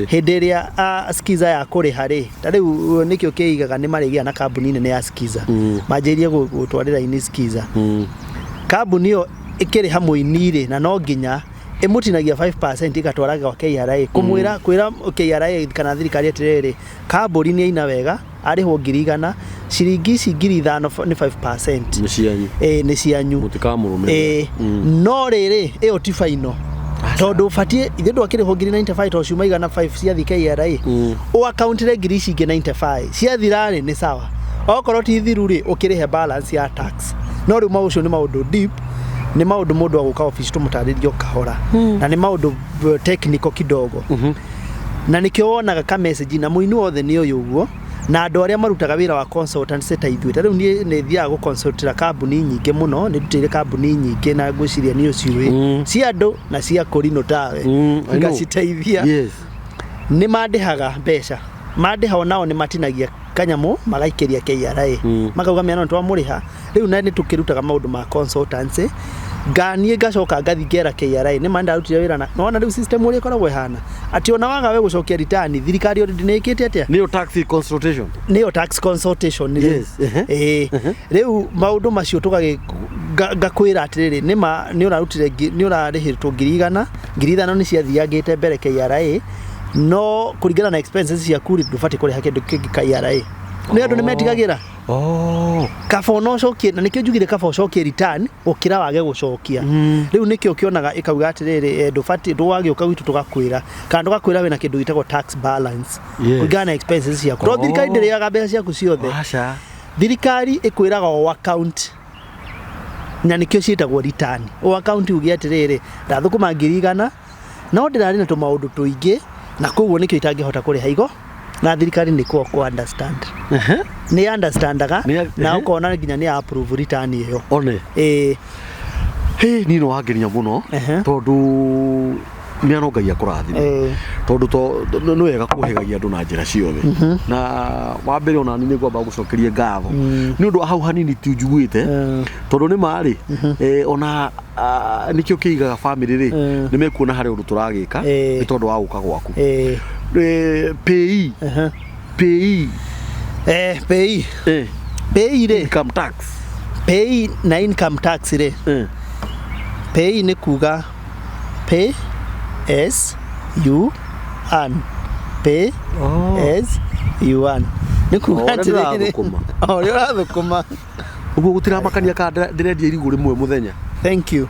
hindi ria skiza ya kuri hari ta riu nikio keigaga ni marigia na kambuni nene ya skiza manjirie gutwarira ini skiza kambuni yo ikiri hamwe inire na no nginya imutinagia 5% ikatwaraga kwa KRA kumwira kwira KRA kana thirikari atiriri kambuni ni ina wega ariho 100 ciringi 5,000 ni 5% ni cianyu ni cianyu mutikamurumira no riri iyo ti final tondu fatie ithe ndwakire ho 95 to ciuma igana 5 cia KRA o account re ngiri 95 cia thirari ni sawa okorwo ti thiru ri ukirihe balance ya tax no ri maucio ni maundu deep ni maundu mundu aguka office tumutaririo kahora na ni maundu technical kidogo na nikio wonaga ka message na muini wothe ni uyu uguo na andu aria marutaga wira wa consultancy ta ithuĩ riu ni thia go consultira kambuni nyingi muno ni rutire kambuni nyingi na ngwiciria ni uciwe cia andu na cia kurino tawe ngaciteithia yes ni mandihaga mbeca mandiha nao ni matinagia kanyamu magaikiria KRA makauga miano twamuriha riu na ni tukirutaga maundu ma consultancy nganie ngacoka ngathingera KRA ni manda rutire wira na no na riu system uri koragwo hana ati ona waga we gucokia return thirikari ori ndinikite atia niyo tax consultation niyo tax consultation yes riu maundu macio tugage ngakwira atiriri ni urarutire ni urarihirtwo 100 ni ciathiagite mbere KRA no kuringana na expenses cia kuri ndufati kuri hakindu kingi KRA ni andu ni metigagira kaba no cokie na nikio njugire kaba cokie return ukira wage gucokia riu nikio ukionaga ikauga atiriri ndufati ndwage ukagwitu tugakwira kana tugakwira we na kindu gitagwo tax balance kuringana na expenses cia kuri thirikari ndiriaga mbeca ciaku ciothe thirikari ikwiraga o account na nikio ciitagwo return o account ugi atiriri ndathukuma 100 no ndirari na tumaundu tuingi na koguo nikio itangihota kuriha igo na thirikari ni ko understand ni understandaga na ukona nginya ni approve return iyo one ni no wangenia muno tondu miano ngai akurathime tondu no wega kuhegagia andu na njira ciothe na wa mbere ona ni ngwamba gucokeria ngatho ni undu hau hanini ti njugwite tondu ni mari ona nikio kiigaga family ri ni mekuona hari undu turagika ni tondu wa guka gwaku PI re income tax PI na income tax re PI ni kuga pay as you earn. Pay as you earn. Urathukuma. Uguo gutiramakania ka ndirendia irigu rimwe muthenya. Thank you.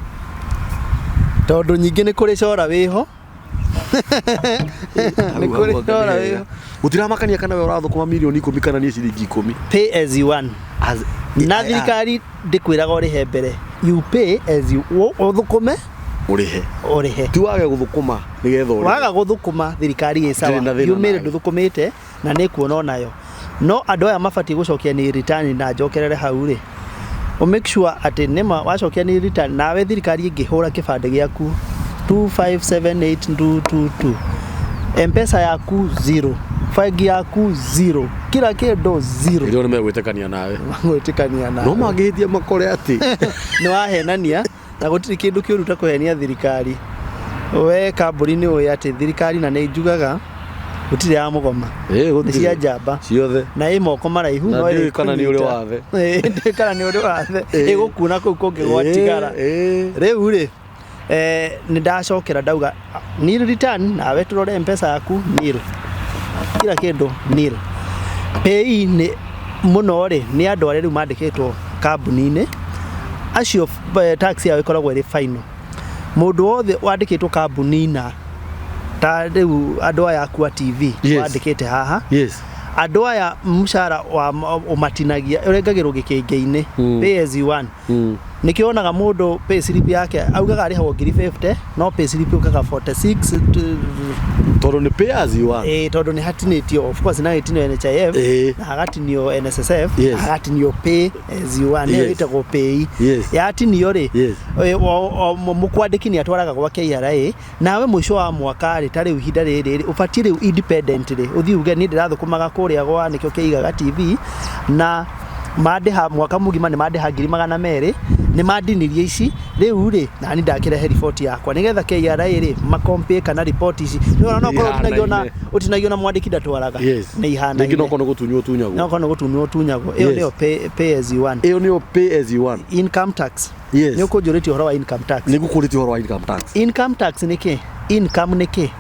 Tondu nyingi ni kuri cora wiho. Ni kuri cora wiho. Gutiramakania kana we urathukuma milioni 10 kana ni ciringi 10. Pay as you earn. Na thirikari ndikwiraga urihe mbere. You pay as you uthukume urihe. Ti wage guthukuma nigetha urihe. Waga guthukuma thirikari sawa. Yumire nduthukumite na ni kuona nayo. No andu aya mabati gucokia ni return na njokerere hau ri. O make sure ati nema wacokia ni return nawe thirikari ingihura kibande giaku 2578222. M-Pesa yaku 0. Fagi yaku 0. Kila kindu 0. Ndio nimegwitikania nawe. Gwitikania nawe. No magithia makore ati. Ni wahenania na gutiri kindu kiuruta kuhenia thirikari. We kamburi ni uya ati thirikari na ni njugaga gutiri ya mugoma. Gutiri cia njamba. Ciothe. Na imoko maraihu no iri kana ni uri wathe. Kana ni uri wathe. Igukuna kuu kungi gwatigara. Riu ri ni ndacokera ndauga nil return nawe turore M-Pesa yaku nil. Kila kindu nil. Pay ni muno ri ni andu ari riu mandikitwo kambuni-ini acio tax yao ikoragwo iri final. Mundu wothe wandikitwo kambuni-ina ta riu andu aya ku TV wandikite haha. Yes. Andu aya mshara wa umatinagia urengagirwo gikingi-ini. Pay as you earn. Nikionaga mundu pay slip yake augaga ari hawo 50 no pay slip ukaga 46 tondu ni pay as you earn. Tondu ni hatinitio of course na itinio NHIF na hagatinio NSSF hagatinio pay as you earn ni itago pay yatinio ri mukwandiki ni atwaraga gwa KRA nawe mwisho wa mwaka ri tari uhinda riri ubatie ri independently uthi uge ni ndirathukumaga kuria gwa Niucoketie TV na madeha mwaka mugima ni madeha 200 ni madinirie ici riu ri na ni ndakirehe report yakwa nigetha KRA ri makompare kana report ici ni ona no utinagio na mwandiki ndatwaraga ni ihana ningi no kono gutunywo tunyagwo no kono gutunywo tunyagwo iyo ni pay as you earn. Iyo ni pay as you earn. Income tax ni ukujuriti horo wa income tax ni gukuriti horo wa income tax. Income tax ni ki income ni ki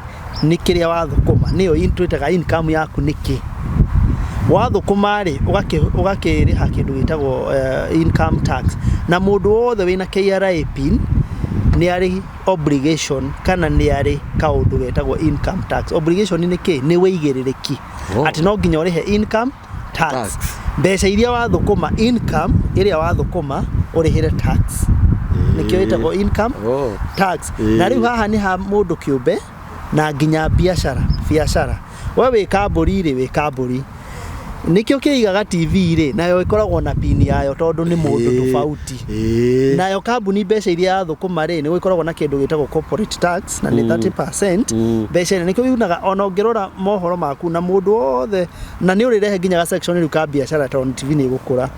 ni kiria wathukuma niyo intwitaga income yaku ni ki wathukuma ri ugakiriha kindu gitagwo income tax na mundu wothe wina KRA pin ni ari obligation kana ni ari kaundu getagwo income tax. Obligation ni ki ni weigiririki ati no nginya urihe income tax mbeca iria wathukuma income iria wathukuma urihire tax nikio itagwo income tax. Na riu haha ni ha mundu kiumbe na nginya biashara we wi kamburi ri wi kamburi nikio kiigaga TV ri nayo ikoragwo na pin yayo tondu ni mundu tofauti nayo kambuni mbeca iria yathukuma ri ni ikoragwo na kindu gitagwo corporate tax na ni 30%. Mbeca nikio yunaga ona ngirora mohoro maku na mundu wothe na ni urirehe nginya ga section riu ka biashara tondu TV ni igukura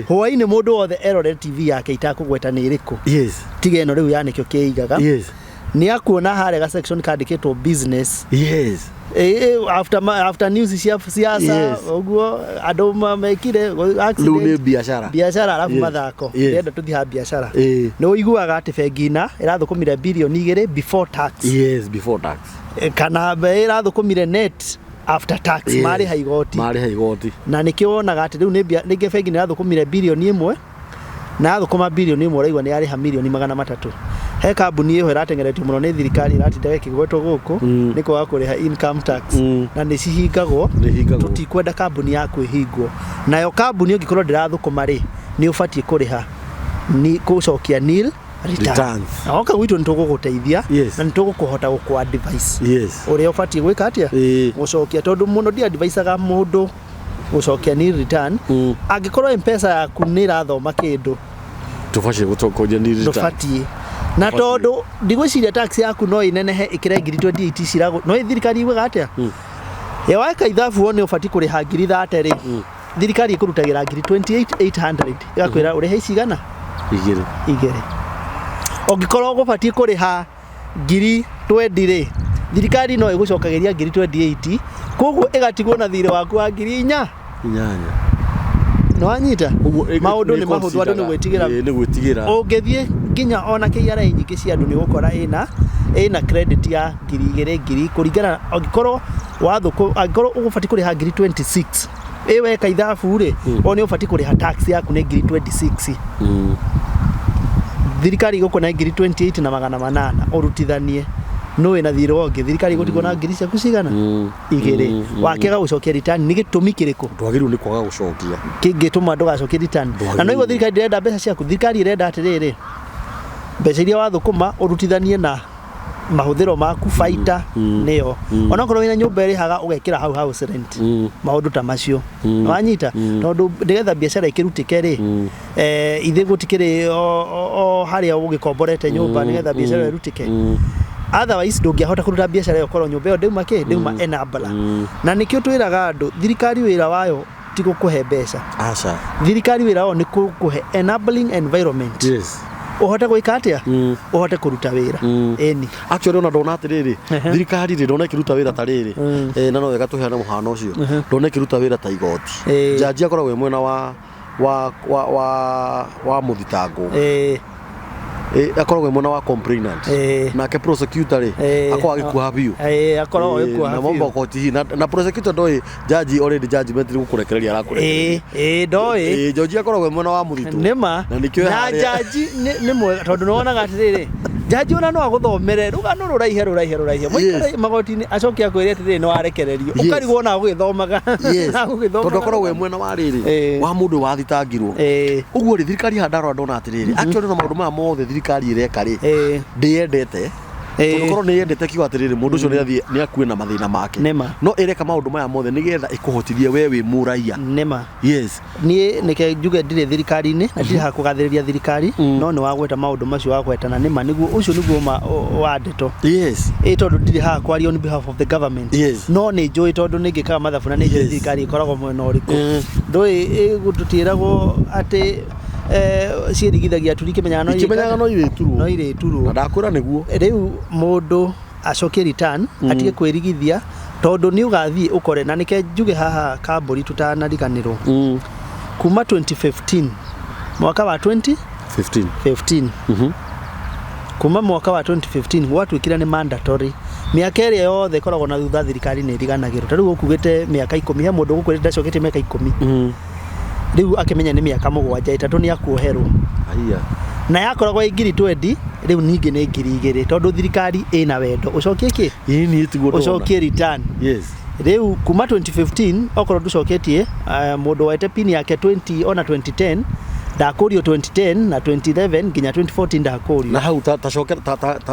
hwaini mundu wothe erore TV yake itakugweta ni iriku tiga ino riu ya nikio kiigaga ni akuona hare ga section kandikitwo business after news cia siasa uguo andu mekire accident biashara alafu mathako enda tuthi ha biashara ni uiguaga ati bengina irathukumire bilioni 2 before tax before tax kana be irathukumire net after tax mari haigoti na nikionaga ati riu ni bengina irathukumire bilioni 1 na thukuma bilioni 1 raigwa ni ari ha milioni 300 he kambuni iyo iratengeretio muno ni thirikari iratinde kigwetwo guku niko wakuriha income tax na ni cihingagwo tutikwenda kambuni yaku ihingwo nayo kambuni ungikorwo ndirathukuma ri ni ubatie kuriha ni kucokia nil returns oka gwitu nituguguteithia na nitugukuhota gukwa advice uria ubatie gwika atia gucokia tondu muno ndi adviceaga mundu gucokia nil return angikorwo M-Pesa yaku ni irathoma kindu tubacie gucokia nil return na tondu ndigwiciria tax yaku no inenehe ikire 28 cirago no thirikari igwaga atia ya waka ithabu wone ubati kuriha 30 ri thirikari ikurutagira 28800 igakwira urihe cigana igere ongikorwo gubati kuriha 20 ri thirikari no igucokagiria 28 koguo igatigwo na thire waku wa 4 no anyita maundu ni mahuthu andu ni gwitigira ungithie nginya ona KRA nyingi cia andu ni gukora ina ina credit ya 2,000 kuringana angikorwo angikorwo ugubati kuriha 26 weka ithabu ri o ni ubati kuriha tax yaku ni 26 thirikari igukona 28 na 800 urutithanie no wina thiro onge thirikari gutigwo na ngiri ciaku cigana igiri wakega gucokia return ni gitumi kiriko ndwagiru ni kwaga gucokia kingituma ndugacokia return na no igo thirikari direnda mbeca ciaku thirikari irenda atiriri mbeca iria wathukuma urutithanie na mahuthiro maku faita niyo ona korwo wina nyumba irihaga ugekira hau house rent maundu ta macio wanyita tondu ndigetha biacara ikirutike ri ithe gutikiri o haria ugikomborete nyumba nigetha biacara irutike otherwise ndungihota kuruta biacara iyo korwo nyumba iyo ndeuma enabla na nikio twiraga andu thirikari wira wayo ti gukuhe mbeca aca thirikari wira wao ni kukuhe enabling environment uhote gwika atia uhote kuruta wira eni actually ona ndona atiriri thirikari ri ndona kiruta wira ta riri na no wega tuheana muhano ucio ndona kiruta wira ta igoti jaji akoragwo we mwena wa muthitango akoragwo mwena wa complainant nake prosecutor ri akoragwo agikuha biu akoragwo agikuha na mambo koti na prosecutor ndoi jaji already judgment ri gukurekereria arakurekereria ndoi jaji akoragwo mwena wa muthitu nema na nikio na jaji ni mwega tondu nona gatiriri jaji ona no aguthomere rugano ruraihe mwikare magoti-ini acokia kwire atiriri no arekererio ukarigwo na gugithomaga na gugithomaga tondu akoragwo we mwena wa riri wa mundu wathitangirwo uguo ri thirikari handaro ndona atiriri actually no maundu ma mothe thirikari ireka ri ndiendete tondu korwo ni yendete kiuga atiriri mundu ucio ni akue na mathina make no ireka maundu maya mothe nigetha ikuhotithie we wi muraia nema yes ni nike njuge ndire thirikari-ini na ndire hakugathiriria thirikari no ni wagweta maundu macio wagwetana nema niguo ucio niguo wa ndeto yes tondu ndire ha kwaria on behalf of the government no ni njui tondu ningikaga mathabu na ni thirikari ikoragwo mwena uriku ndoi gututiragwo ati ciirigithagia turike menyana no ire turu ndakura niguo riu mundu acokie return atige kwirigithia tondu ni ugathie ukore na nike njuge haha kamburi tutanariganirwo kuma 2015 mwaka wa 2015 kuma mwaka wa 2015 gwatwikira ni mandatory miaka iri yothe koragwo na thutha thirikari ni iriganagirwo tariu ukugite miaka 10 he mundu gukwire ndacokete miaka 10 riu akimenya ni miaka 7 itatu ni akuoherwo aiya na yakoragwo ngiri 20 riu ningi ni ngiri 2 tondu thirikari ina wendo ucokie ki ni tiguo ucokie return riu kuma 2015 okorwo nducoketie mundu wete pin yake 20 ona 2010 ndakurio 2010 na 2011 nginya 2014 ndakurio na hau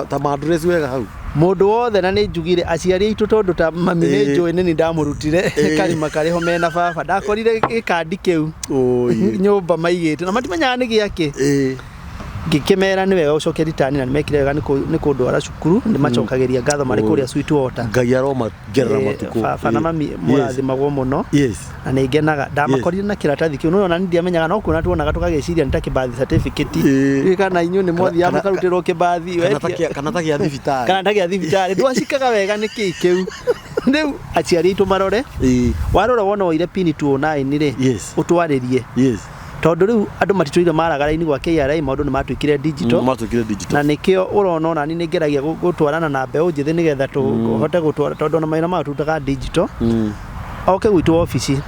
ta madress wega hau mundu wothe na ni njugire aciari aitu tondu ta mami ni njui ni ndamurutire karima kariho mena baba ndakorire gikandi kiu nyumba maigite na matimenyaga ni giake ngikimera ni wega ucoke return na nimekire wega ni kundwara cukuru ni macokagiria ngatho mari kuria sweet water ngai aroma gerera matuko bana mami murathimagwo muno na ni ngenaga ndamakorire na kiratathi kiu no na ndiamenyaga no kuna tuonaga tukageciria ni ta kibathi certificate kana inyu ni mothi ya mukarutirwo kibathi kana ta gia thibitari ndwacikaga wega ni kiu riu aciari itu marore warora wona waire pin 209 ri utwaririe tondu riu andu matitwire maragara-ini gwa KRA maundu ni matwikire digital na nikio urona nani ni ngeragia gutwarana na mbeu njithi nigetha tuhote gutwara tondu na maina matutaga digital oke gwitu office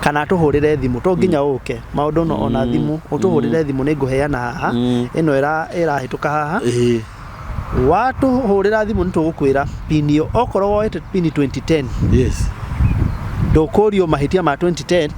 kana tuhurire thimu to nginya uke maundu no ona thimu utuhurire thimu ni nguheana haha ino irahituka haha watu hurira thimu ni tugukwira pin yo okorwo woete pin 2010 ndukurio mahitia ma 2010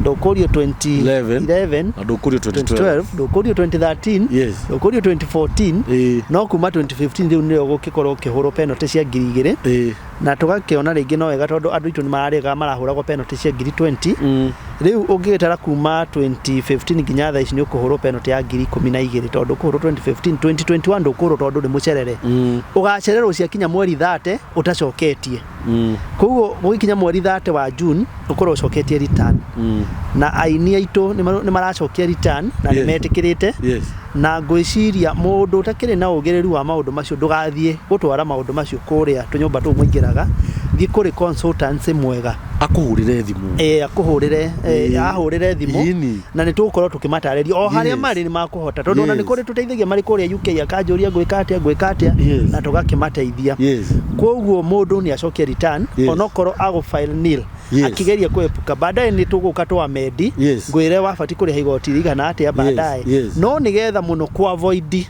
ndukurio 2011 ndukurio 2012 ndukurio 2013 ndukurio 2014 no kuma 2015 riu nio gukikorwo kihuro penalty cia ngiri 2 na tugakiona ringi no wega tondu andu itu ni mararega marahuragwo penalty cia ngiri 20 riu ungigitara kuma 2015 nginya thaa ici ni ukuhurwo penalty ya ngiri 12 tondu kuhurwo 2015 2021 ndukurwo tondu ni mucerere ugacererwo cia kinya mweri 30 utacoketie koguo gukinya mweri 30 wa June ukorwo ucoketie return na aini aitu ni maracokia return na ni metikirite na ngwiciria mundu utakiri na ugiriru wa maundu macio ndugathie gutwara maundu macio kuria tunyumba tu muingiraga thiĩ kũrĩ consultants mwega akuhurire thimu ahurire thimu na nĩ tũgũkorwo tũkĩmatarĩria o harĩa marĩ nĩ makũhota tondũ ona nĩ kũrĩ tũteithagia marĩ kũrĩa UK akanjũria gwĩka atĩa na tũgakĩmateithia kwoguo mũndũ nĩ acokia return onokorwo agũ-file nil akigeria kwepuka baadaye nĩ tũgũka twamedi ngwĩre wabati kũrĩha igoti rigana atĩa baadaye no nĩgetha mũno ku avoid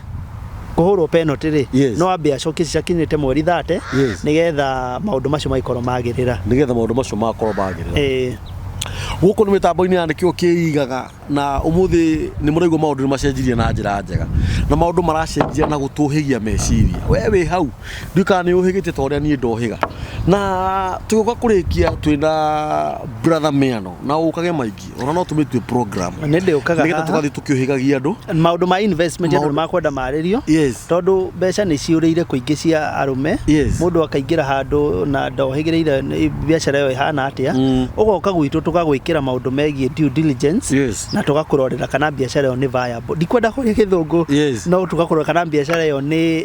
kuhurwo penalty ri no ambe acokie ciakinyĩte mweri 30 nĩgetha maũndũ macio maikorwo magĩrĩra gũkũ nĩ mĩtambo-inĩ ya Niucoketie na ũmũthĩ nĩ mũraigua maũndũ nĩ macenjirie na njĩra njega na maũndũ maracenjia na gũtũhĩgia meciria we wĩ hau ndika nĩ ũhĩgĩte ta ũrĩa niĩ ndohĩga na tũgũka kũrĩkia twĩna brother Meano na ũkage maingĩ ona no tũmĩtue program nĩgetha tũgathiĩ tũkĩũhĩgagia andũ maũndũ ma investment andũ makwenda marĩrio tondũ mbeca nĩ ciũrĩire kũingĩ cia arũme mũndũ akaingĩra handũ na ndohĩgĩrĩire biacara ĩyo ĩhana atĩa ũgoka gwitũ tũgagwĩkĩra maũndũ megiĩ due diligence na tũgakũrorera kana biacara ĩyo nĩ viable ndikwenda kũrĩa gĩthũngũ no tũgakũrora kana biacara ĩyo nĩ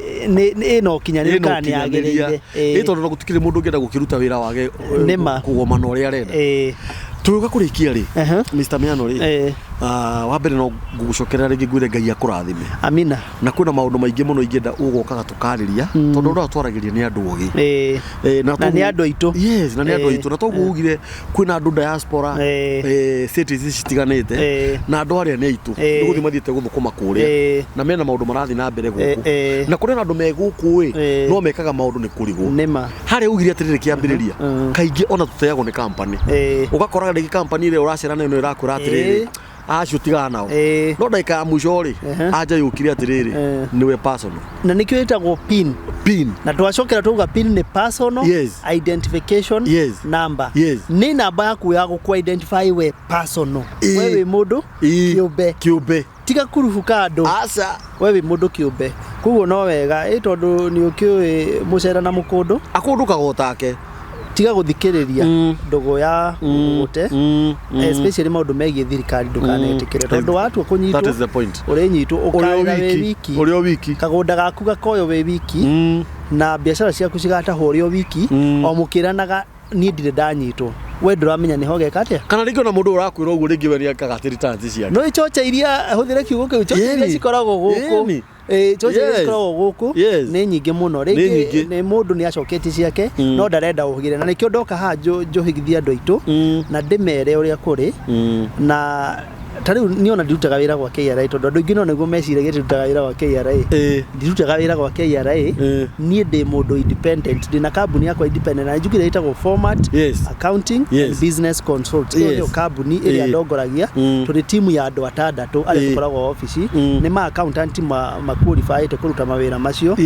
ĩno kinyanĩru kana nĩ yagĩrĩire tondũ no gũtikĩrĩ mũndũ ũngĩenda gũkĩruta wĩra wake kũgomana ũrĩa arenda tũgũka kũrĩkia rĩ Mr. Meano rĩ wa mbere no ngũgũcokerera rĩngĩ ngwĩre Ngai akũrathime amina na kwĩna maũndũ maingĩ mũno ingĩenda ũgokaga tũkarĩria tondũ ũrĩa twaragĩria nĩ andũ ogĩ na nĩ andũ aitũ na nĩ andũ aitũ na toguo ugire kwĩna andũ diaspora cities citiganĩte na andũ arĩa nĩ aitũ nĩ gũthiĩ mathiĩte gũthũkũma kũrĩa na mena maũndũ marathiĩ na mbere gũkũ na kũrĩ na andũ me gũkũ no mekaga maũndũ nĩ kũrigwo harĩa ugire atĩrĩrĩ kĩambĩrĩria kaingĩ ona tũteagwo nĩ company ũgakora rĩngĩ company ĩrĩa ũracera nayo ĩrakwĩra atĩrĩrĩ acio tigana nao no ndaika ya mũico rĩ anja yũkire atĩrĩrĩ nĩwe personal na nĩkĩo ĩtagwo pin na twacokera tuga pin nĩ personal identification number nĩ namba yaku ya gũkũ identify we personal we wĩ mũndũ kĩũmbe tiga kurubuka andũ we wĩ mũndũ kĩũmbe koguo no wega tondũ nĩ ũkĩũĩ mũcera na mũkũndũ akũndũkaga otake tiga gũthikĩrĩria ndogo ya gũte especially maũndũ megiĩ thirikari ndũkanetĩkĩre tondũ watu kũnyitwo ũrĩnyitwo ũkaĩra wĩ wiki kagũnda gaku gakoyo wĩ wiki na biacara ciaku cigatahwo ũrĩ wiki o mũkĩranaga niĩ ndirĩ ndanyitwo we ndũramenya nĩ hogeka atĩa kana rĩngĩ ona mũndũ ũrakwĩra ũguo rĩngĩ we nĩ akaga returns ciake no icocha iria hũthĩre kiugo kĩu icocha iria cikoragwo gũkũ icocha iria cikoragwo gũkũ nĩ nyingĩ mũno rĩngĩ nĩ mũndũ nĩ acoketie ciake no ndarenda ũhĩgĩre na nĩkĩo ndoka haha njohĩgithia andũ aitũ na ndĩmere ũrĩa kũrĩ na tarĩu niona ndirutaga wĩra gwa KRA tondũ andũ aingĩ no nĩguo meciragia ndirutaga wĩra gwa KRA ndirutaga wĩra gwa KRA niĩ ndĩ mũndũ independent ndĩ na kambuni yakwa independent na njugire ĩtagwo format accounting and business consult ĩyo kambuni ĩrĩa ndongoragia tũrĩ timu ya andũ atandatũ arĩa tũkoragwo ofici nĩ ma accountant ma qualified kũruta mawĩra macio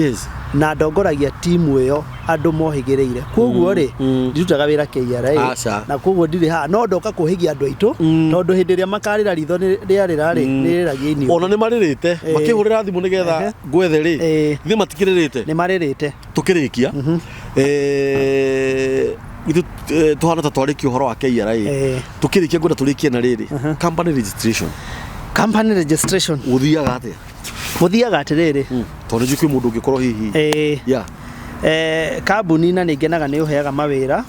na ndongoragia timu ĩyo andũ mohĩgĩrĩire kwoguo rĩ ndirutaga wĩra KRA na kwoguo ndirĩ haha no ndoka kũhĩgia andũ aitũ tondũ hĩndĩ ĩrĩa makarĩra ritho rĩarĩrarĩ nĩrĩragia ini ona nĩ marĩrĩte makĩhũrĩra thimũ nĩgetha gwethe rĩ thĩ matikĩrĩrĩte nĩ marĩrĩte tũkĩrĩkia tuhana ta twarĩkia ũhoro wa KRA tũkĩrĩkia ngwenda tũrĩkie na rĩrĩ company registration gũthiaga atĩrĩrĩ tondũ njũkĩ mũndũ ũngĩkorwo hihi kambuni na nĩngenaga nĩ ũheaga mawĩra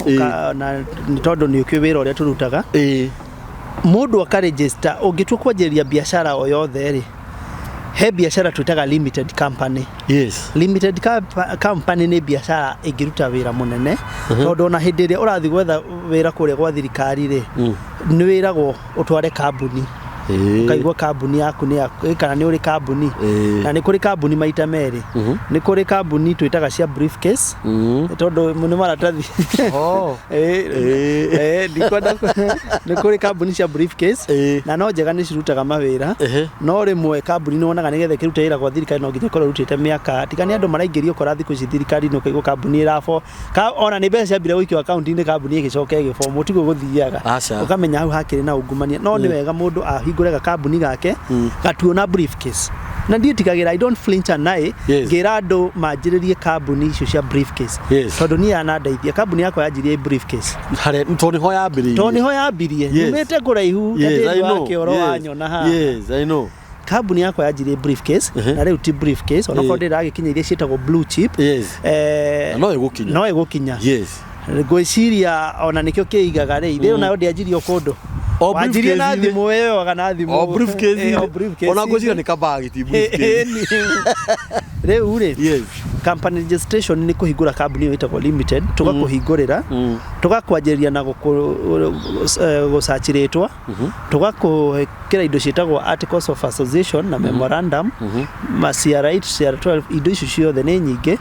na nĩ tondũ nĩ ũkĩũĩ wĩra ũrĩa tũrutaga mũndũ akaregister ũngĩtua kwanjĩrĩria biacara o yothe rĩ he biacara twĩtaga limited company limited company nĩ biacara ĩngĩruta wĩra mũnene tondũ ona hĩndĩ ĩrĩa ũrathiĩ gwetha wĩra kũrĩa gwa thirikari rĩ nĩ wĩragwo ũtware kambuni ukaigua kambuni yaku nĩ kana nĩ ũrĩ kambuni na nĩ kũrĩ kambuni maita merĩ nĩ kũrĩ kambuni twĩtaga cia briefcase tondũ nĩ maratathi ndikwenda nĩ kũrĩ kambuni cia briefcase na no njega nĩ cirutaga mawĩra no rĩmwe kambuni nĩ wonaga nĩgetha ĩkĩruta wĩra gwa thirikari no nginya ĩkorwo ĩrutĩte mĩaka tiga nĩ andũ maraingĩrio ũkora thikũ ici thirikari no kaigua kambuni ĩrabo ona nĩ mbeca ciambire gũikio akaunti-inĩ kambuni ĩgĩcoka ĩgĩbomo tigo gũthiaga ũkamenya hau hakĩrĩ na ungumania no nĩ wega mũndũ ahingũre kambuni gake gatuona briefcase na ndiĩtigagĩra I don't flinch an eye ngĩra andũ manjĩrĩrie kambuni icio cia briefcase tondũ niĩ yanandeithia kambuni yakwa yanjirie briefcase tondũ nĩho yambirie nyumĩte kũraihu thĩinĩ wa kĩoro wanyona haha kambuni yakwa yanjirie briefcase na rĩu ti briefcase onakorwo ndĩragĩkinya iria ciĩtagwo blue chip no ĩgũkinya Ngwiciria ona nikio kiigaga ri ithe ona ndianjirio kundu wanjirie na thimu wewe kana thimu briefcase ona ngwiciria ni kabagi ti briefcase riu ri yes company registration ni kuhingura company itagwo limited tugakuhingurira tugakwanjiria na gusachiratwa tugakukira indo cietagwo articles of association na memorandum ma CR8 CR12 indo icio ciothe ni nyingi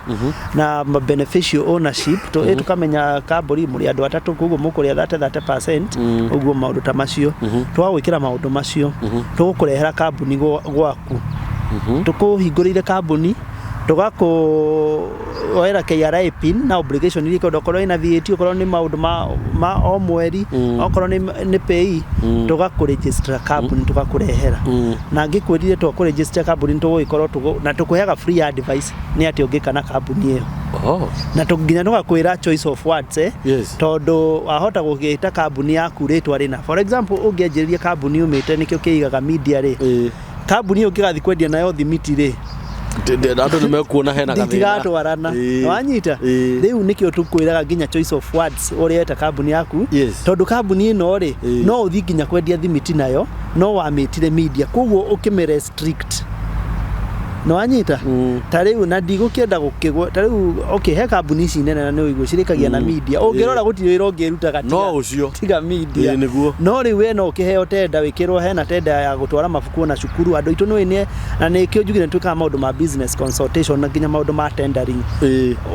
na beneficial ownership tukamenya company muri andu atatu kuguo mukuria 30% uguo maundu ta macio tugagwikira maundu macio tugukurehera company gwaku tukuhingurire company tugako oera KRA pin na obligation ili kodokoro ina VAT okoro ni maundu ma o mweri okoro ni pay tugako register company tugakurehera na ngikwirire to register company tugikorwo na tukuheaga free advice ni ati ungikana company iyo na tuginya tugakwira choice of words yes. Tondu wahota gugita company yaku ritwa rina for example ungianjiriria company umite nikio kiigaga media ri company ungigathi kwendia nayo thimiti ri Ndato nimekuona hena gathina. Ndirato warana. Wanyita. Riu nikio tukwiraga ginya choice of words urieta company yaku. Tondu company ino ri no uthi ginya kwendia thimiti nayo no wamitire media. Koguo ukime restrict. No wanyita. Tariu na ndigukenda gukigwa. Tariu okay he company ici nene na no igwo cirikagia na media. Ungirora gutire wira ungiruta gatiga. No ucio. Tiga media. Niguo. No ri we no ukiheo tenda wikirwo hena tenda ya gutwara mabuku na cukuru andu itu no ine na nikio njugire twika maundu ma business consultation na ginya maundu ma tendering.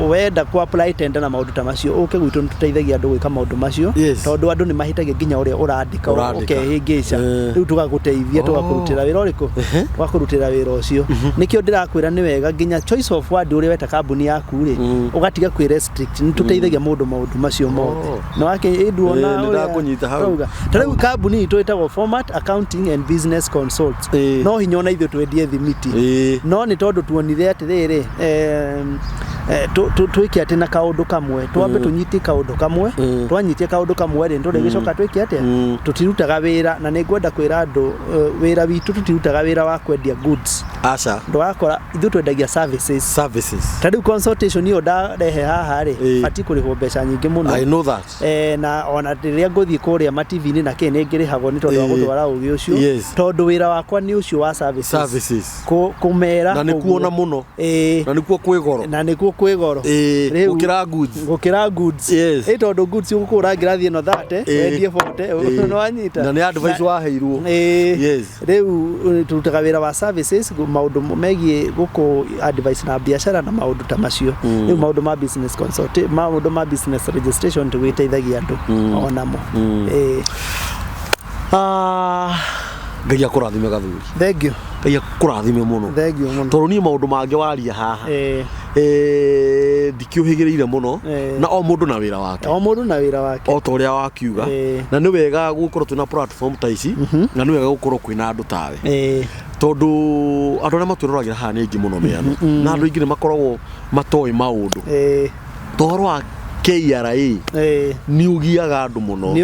Wenda ku apply tender na maundu ta macio uke gwitu tuteithagia andu gwika maundu macio tondu andu ni mahitagia ginya uria urandika ukehingica riu tugaguteithia tugakurutira wira uriku tugakurutira wira ucio nikio ndirakwira ni wega ginya choice of word uria weta company yaku ri ugatiga kwi restrict ni tuteithagia maundu macio mothe no wake iduona ndakunyita hau tariu company itu itagwo Format Accounting and Business Consults no hinyona ithu twendie thimiti no ni tondu tuonire ati riri twiki ati na kaundu kamwe twambe tunyiti kaundu kamwe twanyitie kaundu kamwe ri ndore gicoka twiki ati tutirutaga wira na ningwenda kwira andu wira witu tutirutaga wira wa kwendia goods aca ndo akora ithu twendagia services tariu consultation iyo ndarehe haha ri bati kurihwo mbeca nyingi muno I know that na ona riria nguthii kuria ma TV ni na ke ningirihagwo ni tondu wa gutwara ugi ucio tondu wira wakwa ni ucio wa services kumera na nikuona muno na nikuo kwigoro gukira goods tondu goods ukura ngirathie no 30 wendie 40 no anyita na ni advice waheirwo riu turutaga wira wa services maundu megie guku advice na biashara na maundu ta macio riu maundu ma business consult maundu ma business registration tuwiteithagia andu onamo Ngai akurathime gathuri. Thank you. Ngai akurathime muno. Thank you muno. Tondu ni maundu mangi waria haha. Ndikiuhigirire muno na o mundu na wira wake. O mundu na wira wake. O toria wakiuga. Na ni wega gukorwo tuna platform ta ici na ni wega gukorwo kwina andu tawe. Tondu andu na matwiroragira haha ni ingi muno meano. Na andu ingi ni makoragwo matoi maundu. Toro wa KRA ni ugiaga andu muno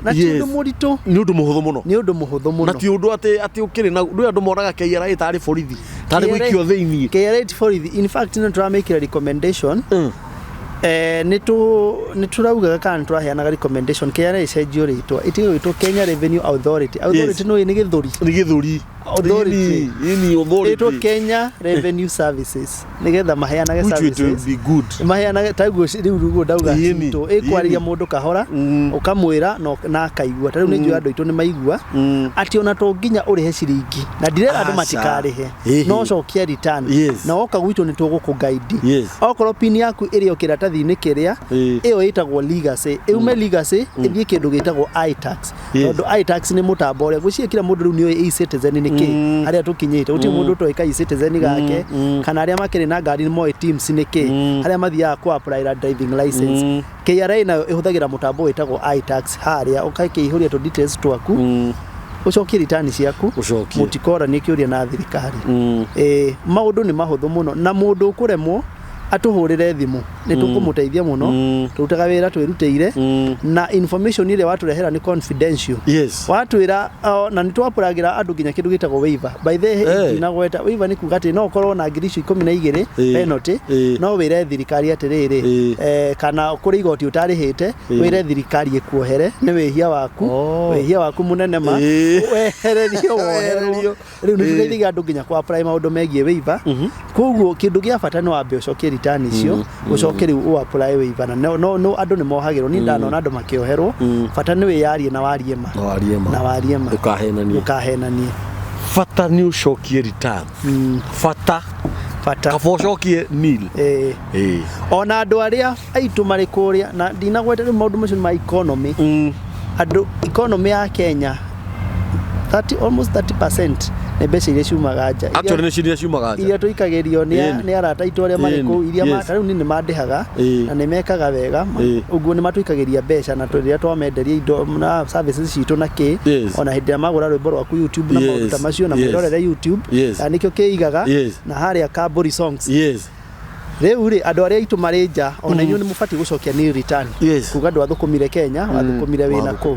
na ti undu muritu ni undu muhuthu muno na ti undu ati ukiri na ndu andu moraga KRA tari borithi tari gwikio thiini KRA borithi in fact no try make a recommendation ni turauga kana turaheana recommendation KRA icenjio ritwa itigo Kenya Revenue Authority no ni githuri authority ito Kenya Revenue Services nigetha maheana services be good maheana taguo riu rugo ndauga to ikwaria mundu kahora ukamwira na akaigua tariu ni njua andu itu ni maigua ati ona to nginya urihe ciringi na ndirera andu matikarihe no cokia return na oka gwitu ni tuguku guide okorwo pin yaku iri okiratathi ni kiria iyo itagwo legacy iume legacy ithie kindu gitagwo iTax tondu iTax ni mutambo uria gwiciria kila mundu riu ni e-citizen ni aria tukinyite uti mundu toika e-citizen gake kana aria makiri na ngari mo teams niki aria mathia ku apply la driving license KRA na ihuthagira mutambo witagwo iTax haria ukaikihuria to details twaku ucokie return ciaku mutikora ni kiuria na thirikari maundu ni mahuthu muno na mundu kuremwo atuhurire thimu ni tukumuteithia muno turutaga wira twirutire na information ile watu rehera ni confidential watwira na ni twapuragira andu ginya kindu gitagwo waiver by the way na gweta waiver ni kugati no korwo na ngirisho 12 penalty no wire thirikari atiriri kana kuri igoti utarihite wire thirikari ikuohere ni wehia waku munene ma wehererio riu ni tugeithiga andu ginya kwa prime maundu megie waiver koguo kindu gia bata no ambe ucoke return icio ucoke riu u apply waiver na no andu ni mohagirwo ni ndanona andu makioherwo bata ni wiyarie na warie ma ukahenanie fata ni ucokie return fata kabocokie nil ona andu aria aitu mari kuria na ndinagweta riu maundu macio ma economy andu economy ya Kenya almost 30% ne mbeca iria ciumaga nja actually ne ciria ciumaga nja iria tuikagerio ni arata itu aria mari ku iria matariu ni mandihaga na ne mekaga wega uguo ni matuikageria mbeca na twiria twamenderia indo na services citu na ki ona hindi ya magura rwimbo rwaku YouTube na maundu ta macio na mwirorere YouTube nikio kiigaga na haria Kaburi songs riu ri andu aria itu mari nja ona inyu ni mufati gucokia ni return kuga andu athukumire Kenya wathukumire wina ku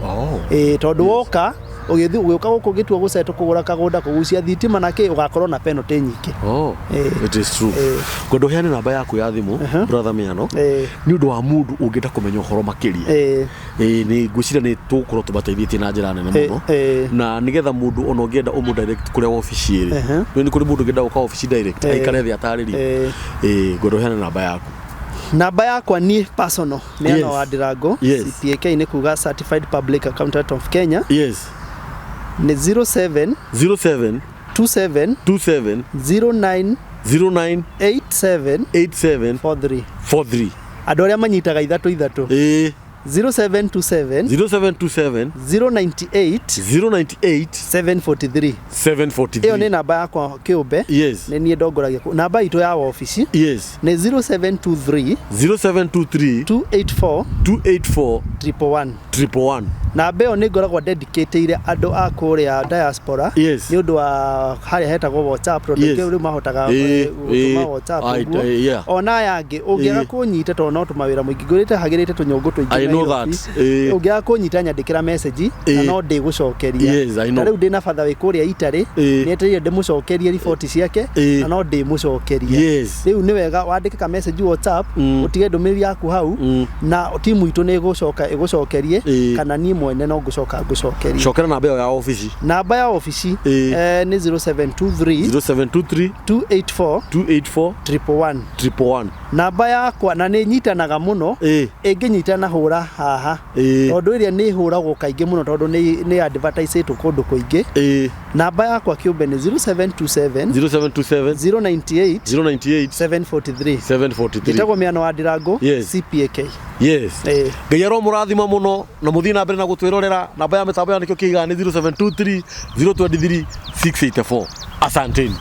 tondu woka ugiuka guku gitua guceto kugura kagunda kugucia thitima nake ugakorwo na penalty nyingi it is true gondo heane namba yaku ya thimu brother Miano ni undu wa mundu ungita kumenya uhoro makiria ni ngwicira ni tukorwo tubateithĩtie na njira nene muno na nigetha mundu ona ungienda umu direct kuri office iri ni kuri mundu ngenda uka office direct aikare thi atariri gondo heane namba yaku namba yakwa ni personal Miano wa Ndirango CPK ni kuga certified public accountant of Kenya ni 07 27 09 87 43 andu aria manyitaga ithatu 0727 098 743 iyo ni namba yakwa kiumbe ni nie ndongoragia namba itu ya office ni 0723 284 111 namba iyo ni ngoragwo dedicated andu a kuria diaspora ni undu wa haria hetagwo WhatsApp rondeke ri mahotaga gutuma WhatsApp ona yangi ungiaga kunyita to no tumawira muingi ngurite hagirite tunyongo tuingi ungiaga kunyita nyandikira message na no ndi gucokeria riu ndi na father wi kuria Itari ni etereire ndimucokerie report ciake na no ndi mucokeria riu ni wega wandike ka message WhatsApp utige ndumiriri yaku hau na timu itu ni igucokerie kana ni mwene no ngucokeria cokera namba ya office ni 0723 284 111 namba yakwa na ni nyitanaga muno inginyitana hura haha tondu iria ni huragwo kaingi muno tondu ni advertise tu kundu kuingi namba yakwa kiumbe ni 0727 098 743 itagwo Miano wa Ndirango CPK Ngai aro murathima muno na muthii na mbere na gutwirorera namba ya mitambo ya nikio kiiga ni 0723 023 684 asanteni.